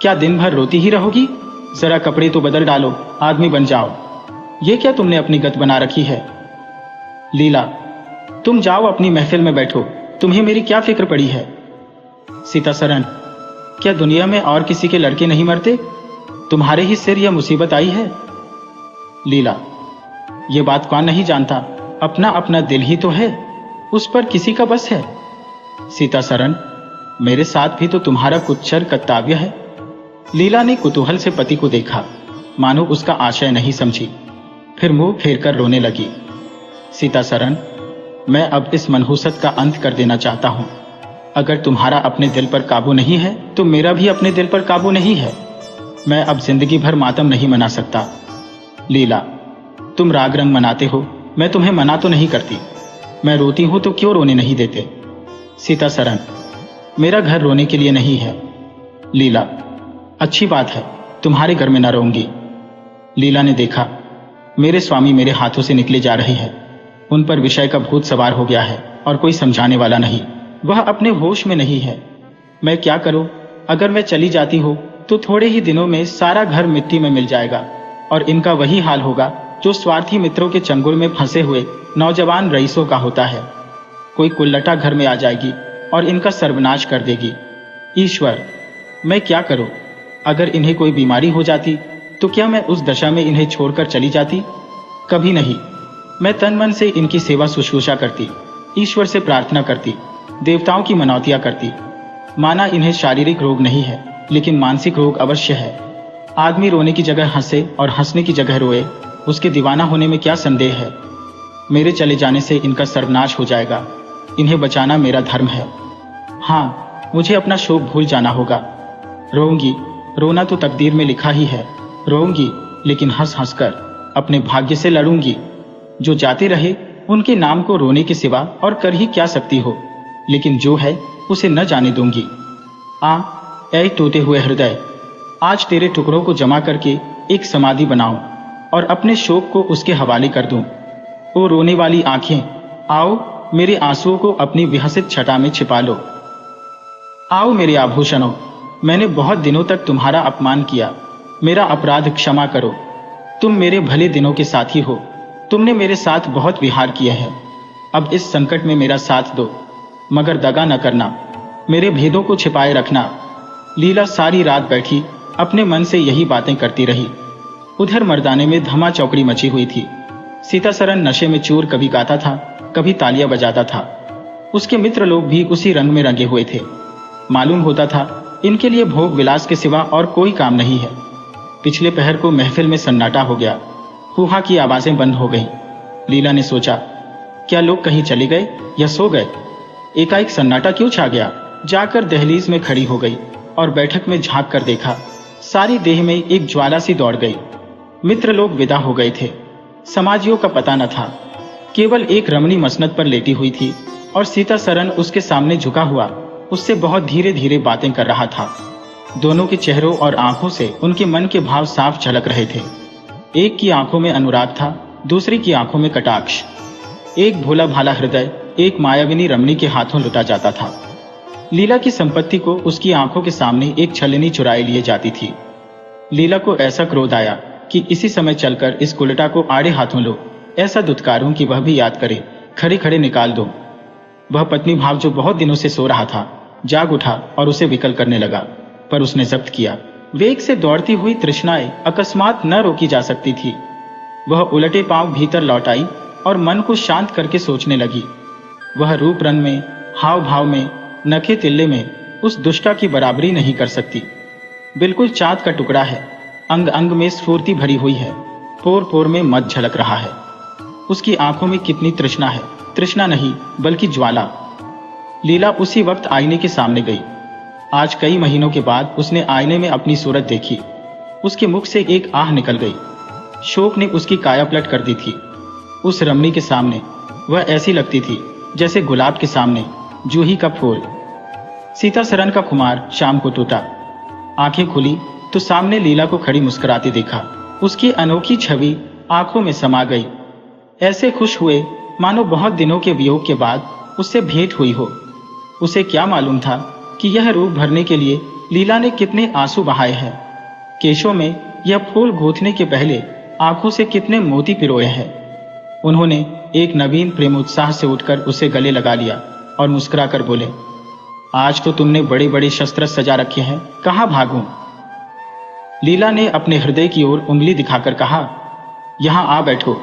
क्या दिन भर रोती ही रहोगी? जरा कपड़े तो बदल डालो, आदमी बन जाओ। ये क्या तुमने अपनी गत बना रखी है? लीला, तुम जाओ अपनी महफिल में बैठो, तुम्हें मेरी क्या फिक्र पड़ी है? सीता सरन, क्या दुनिया में और किसी के लड़के नहीं मरते? तुम्हारे ही सिर यह मुसीबत आई है। लीला, ये बात कौन नहीं जानता, अपना अपना दिल ही तो है, उस पर किसी का बस है। सीता सरन, मेरे साथ भी तो तुम्हारा कुछ कर्तव्य है। लीला ने कुतूहल से पति को देखा, मानो उसका आशय नहीं समझी, फिर मुंह फेरकर रोने लगी। सीता सरन, मैं अब इस मनहूसत का अंत कर देना चाहता हूं। अगर तुम्हारा अपने दिल पर काबू नहीं है तो मेरा भी अपने दिल पर काबू नहीं है। मैं अब जिंदगी भर मातम नहीं मना सकता। लीला, तुम राग रंग मनाते हो, मैं तुम्हें मना तो नहीं करती। मैं रोती हूं तो क्यों रोने नहीं देते। सीता सरन, मेरा घर रोने के लिए नहीं है। लीला, अच्छी बात है, तुम्हारे घर में न रहूंगी। लीला ने देखा मेरे स्वामी मेरे हाथों से निकले जा रहे हैं, उन पर विषय का भूत सवार हो गया है और कोई समझाने वाला नहीं, वह अपने होश में नहीं है। मैं क्या करूं? अगर मैं चली जाती हूं तो थोड़े ही दिनों में सारा घर मिट्टी में मिल जाएगा और इनका वही हाल होगा जो स्वार्थी मित्रों के चंगुल में फंसे हुए नौजवान रईसों का होता है। कोई कुल्लटा घर में आ जाएगी और इनका सर्वनाश कर देगी। ईश्वर, मैं क्या करूं? अगर इन्हें कोई बीमारी हो जाती तो क्या मैं उस दशा में इन्हें छोड़कर चली जाती? कभी नहीं। मैं तन मन से इनकी सेवा शुश्रूषा करती, ईश्वर से प्रार्थना करती, देवताओं की मनौतियां करती। माना इन्हें शारीरिक रोग नहीं है, लेकिन मानसिक रोग अवश्य है। आदमी रोने की जगह हंसे और हंसने की जगह रोए, उसके दीवाना होने में क्या संदेह है। मेरे चले जाने से इनका सर्वनाश हो जाएगा, इन्हें बचाना मेरा धर्म है। हाँ, मुझे अपना शोक भूल जाना होगा। रोऊंगी, रोना तो तकदीर में लिखा ही है। रोऊंगी, लेकिन हंस हंस कर अपने भाग्य से लड़ूंगी। जो जाते रहे उनके नाम को रोने के सिवा और कर ही क्या सकती हो, लेकिन जो है उसे न जाने दूंगी। ऐ टूटे हुए हृदय, आज तेरे टुकड़ों को जमा करके एक समाधि बनाऊं और अपने शोक को उसके हवाले कर दूं। ओ रोने वाली आंखें, आओ मेरे आंसुओं को अपनी विहसित छटा में छिपा लो। आओ मेरे आभूषणों, मैंने बहुत दिनों तक तुम्हारा अपमान किया, मेरा अपराध क्षमा करो। तुम मेरे भले दिनों के साथी हो, तुमने मेरे साथ बहुत विहार किए हैं। अब इस संकट में मेरा साथ दो, मगर दगा न करना, मेरे भेदों को छिपाए रखना। लीला सारी रात बैठी अपने मन से यही बातें करती रही। उधर मर्दाने में धमा चौकड़ी मची हुई थी। सीता सरन नशे में चूर कभी गाता था, कभी तालियां बजाता था। उसके मित्र लोग भी उसी रंग में रंगे हुए थे। मालूम होता था इनके लिए भोग विलास के सिवा और कोई काम नहीं है। पिछले पहर को महफिल में सन्नाटा हो गया, हुहा की आवाजें बंद हो गईं। लीला ने सोचा, क्या लोग कहीं चले गए या सो गए? एकाएक सन्नाटा क्यों छा गया? जाकर दहलीज में खड़ी हो गई और बैठक में झांक कर देखा, सारी देह में एक ज्वाला सी दौड़ गई। मित्र लोग विदा हो गए थे, समाजियों का पता न था। केवल एक रमणी मसनद पर लेटी हुई थी और सीता सरन उसके सामने झुका हुआ उससे बहुत धीरे धीरे बातें कर रहा था। दोनों के चेहरों और आंखों से उनके मन के भाव साफ झलक रहे थे। एक की आंखों में अनुराग था, दूसरी की आंखों में कटाक्ष। एक भोला भाला हृदय एक मायाविनी रमणी के हाथों लुटा जाता था। लीला की संपत्ति को उसकी आंखों के सामने एक छलनी चुराए लिए जाती थी। लीला को ऐसा क्रोध आया कि इसी समय चलकर इस कुलटा को आड़े हाथों लो, ऐसा दुत्कारूं कि वह भी याद करे, खड़े खड़े निकाल दो। वह पत्नी भाव जो बहुत दिनों से सो रहा था जाग उठा और उसे विकल करने लगा, पर उसने जब्त किया। वेग से दौड़ती हुई तृष्णाएं अकस्मात न रोकी जा सकती थी। वह उलटे पांव भीतर लौट आई और मन को शांत करके सोचने लगी। वह रूप रंग में, हाव भाव में, नखे तिल्ले में उस दुष्टा की बराबरी नहीं कर सकती। बिल्कुल चाँद का टुकड़ा है, अंग अंग में स्फूर्ति भरी हुई है, पोर पोर में मद झलक रहा है। उसकी आंखों में कितनी तृष्णा है, तृष्णा नहीं बल्कि ज्वाला। लीला उसी वक्त आईने के सामने गई। आज कई महीनों के बाद उसने आईने में अपनी सूरत देखी। उसके मुख से एक आह निकल गई। शोक ने उसकी काया पलट कर दी थी। उस रमणी के सामने वह ऐसी लगती थी जैसे गुलाब के सामने जूही का फूल। सीता सरन का खुमार शाम को टूटा। आंखें खुली तो सामने लीला को खड़ी मुस्कुराती देखा। उसकी अनोखी छवि आंखों में समा गई। ऐसे खुश हुए मानो बहुत दिनों के वियोग के बाद उससे भेंट हुई हो। उसे क्या मालूम था कि यह रूप भरने के लिए लीला ने कितने आंसू बहाए हैं। केशों में यह फूल गूंथने के पहले आंखों से कितने मोती पिरोए हैं। उन्होंने एक नवीन प्रेमोत्साह से उठकर उसे गले लगा लिया और मुस्कुराकर बोले, आज तो तुमने बड़े बड़े शस्त्र सजा रखे हैं, कहाँ भागूं? लीला ने अपने हृदय की ओर उंगली दिखाकर कहा, यहाँ आ बैठो,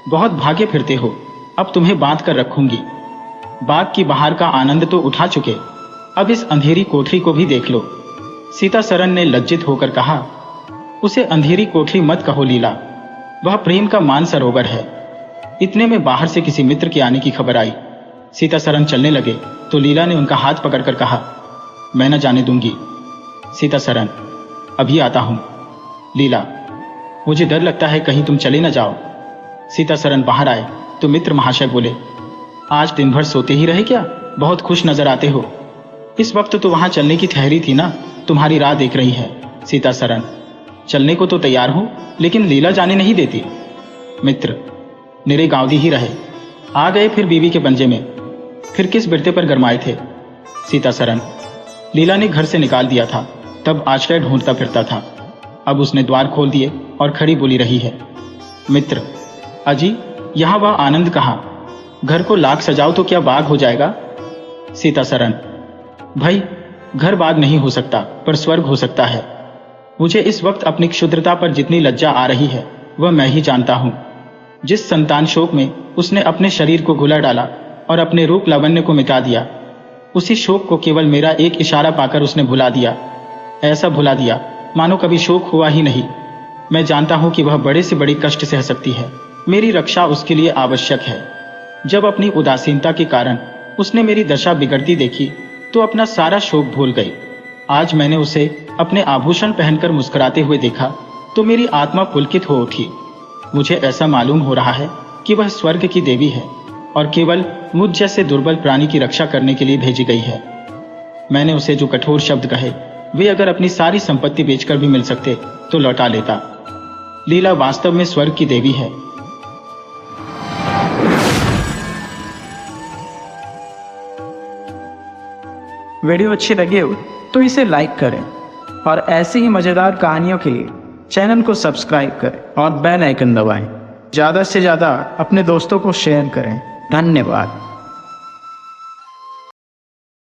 बहुत भागे फिरते हो, अब तुम्हें बांध कर रखूंगी। बाग की बहार का आनंद तो उठा चुके, अब इस अंधेरी कोठरी को भी देख लो। सीता सरन ने लज्जित होकर कहा, उसे अंधेरी कोठरी मत कहो लीला, वह प्रेम का मानसरोवर है। इतने में बाहर से किसी मित्र के आने की खबर आई। सीता सरन चलने लगे तो लीला ने उनका हाथ पकड़कर कहा, मैं न जाने दूंगी। सीता सरन, अभी आता हूं। लीला, मुझे डर लगता है कहीं तुम चले न जाओ। सीता सरन बाहर आए तो मित्र महाशय बोले, आज दिन भर सोते ही रहे क्या? बहुत खुश नजर आते हो। इस वक्त तो वहां चलने की ठहरी थी ना, तुम्हारी राह देख रही है। सीता सरन, चलने को तो तैयार हूं, लेकिन लीला जाने नहीं देती। मित्र, निरे गांवदी ही रहे, आ गए फिर बीवी के पंजे में, फिर किस बिरते पर गरमाए थे। सीता सरन, लीला ने घर से निकाल दिया था, तब आश्रय ढूंढता फिरता था, अब उसने द्वार खोल दिए और खड़ी बोली रही है। मित्र, अजी यहां वह आनंद कहाँ? घर को लाख सजाओ तो क्या बाग हो जाएगा? सीता सरन, भाई घर बाग नहीं हो सकता, पर स्वर्ग हो सकता है। मुझे इस वक्त अपनी क्षुद्रता पर जितनी लज्जा आ रही है वह मैं ही जानता हूं। जिस संतान शोक में उसने अपने शरीर को घुला डाला और अपने रूप लावण्य को मिटा दिया, उसी शोक को केवल मेरा एक इशारा पाकर उसने भुला दिया। ऐसा भुला दिया मानो कभी शोक हुआ ही नहीं। मैं जानता हूं कि वह बड़े से बड़ी कष्ट सह सकती है, मेरी रक्षा उसके लिए आवश्यक है। जब अपनी उदासीनता के कारण उसने मेरी दशा बिगड़ती देखी तो अपना सारा शोक भूल गई। आज मैंने उसे अपने आभूषण पहनकर मुस्कुराते हुए देखा तो मेरी आत्मा पुलकित हो उठी। मुझे ऐसा मालूम हो रहा है कि वह स्वर्ग की देवी है और केवल मुझ जैसे दुर्बल प्राणी की रक्षा करने के लिए भेजी गई है। मैंने उसे जो कठोर शब्द कहे वे अगर अपनी सारी संपत्ति बेचकर भी मिल सकते तो लौटा लेता। लीला वास्तव में स्वर्ग की देवी है। वीडियो अच्छी लगी हो तो इसे लाइक करें और ऐसी ही मज़ेदार कहानियों के लिए चैनल को सब्सक्राइब करें और बेल आइकन दबाएं। ज़्यादा से ज़्यादा अपने दोस्तों को शेयर करें। धन्यवाद।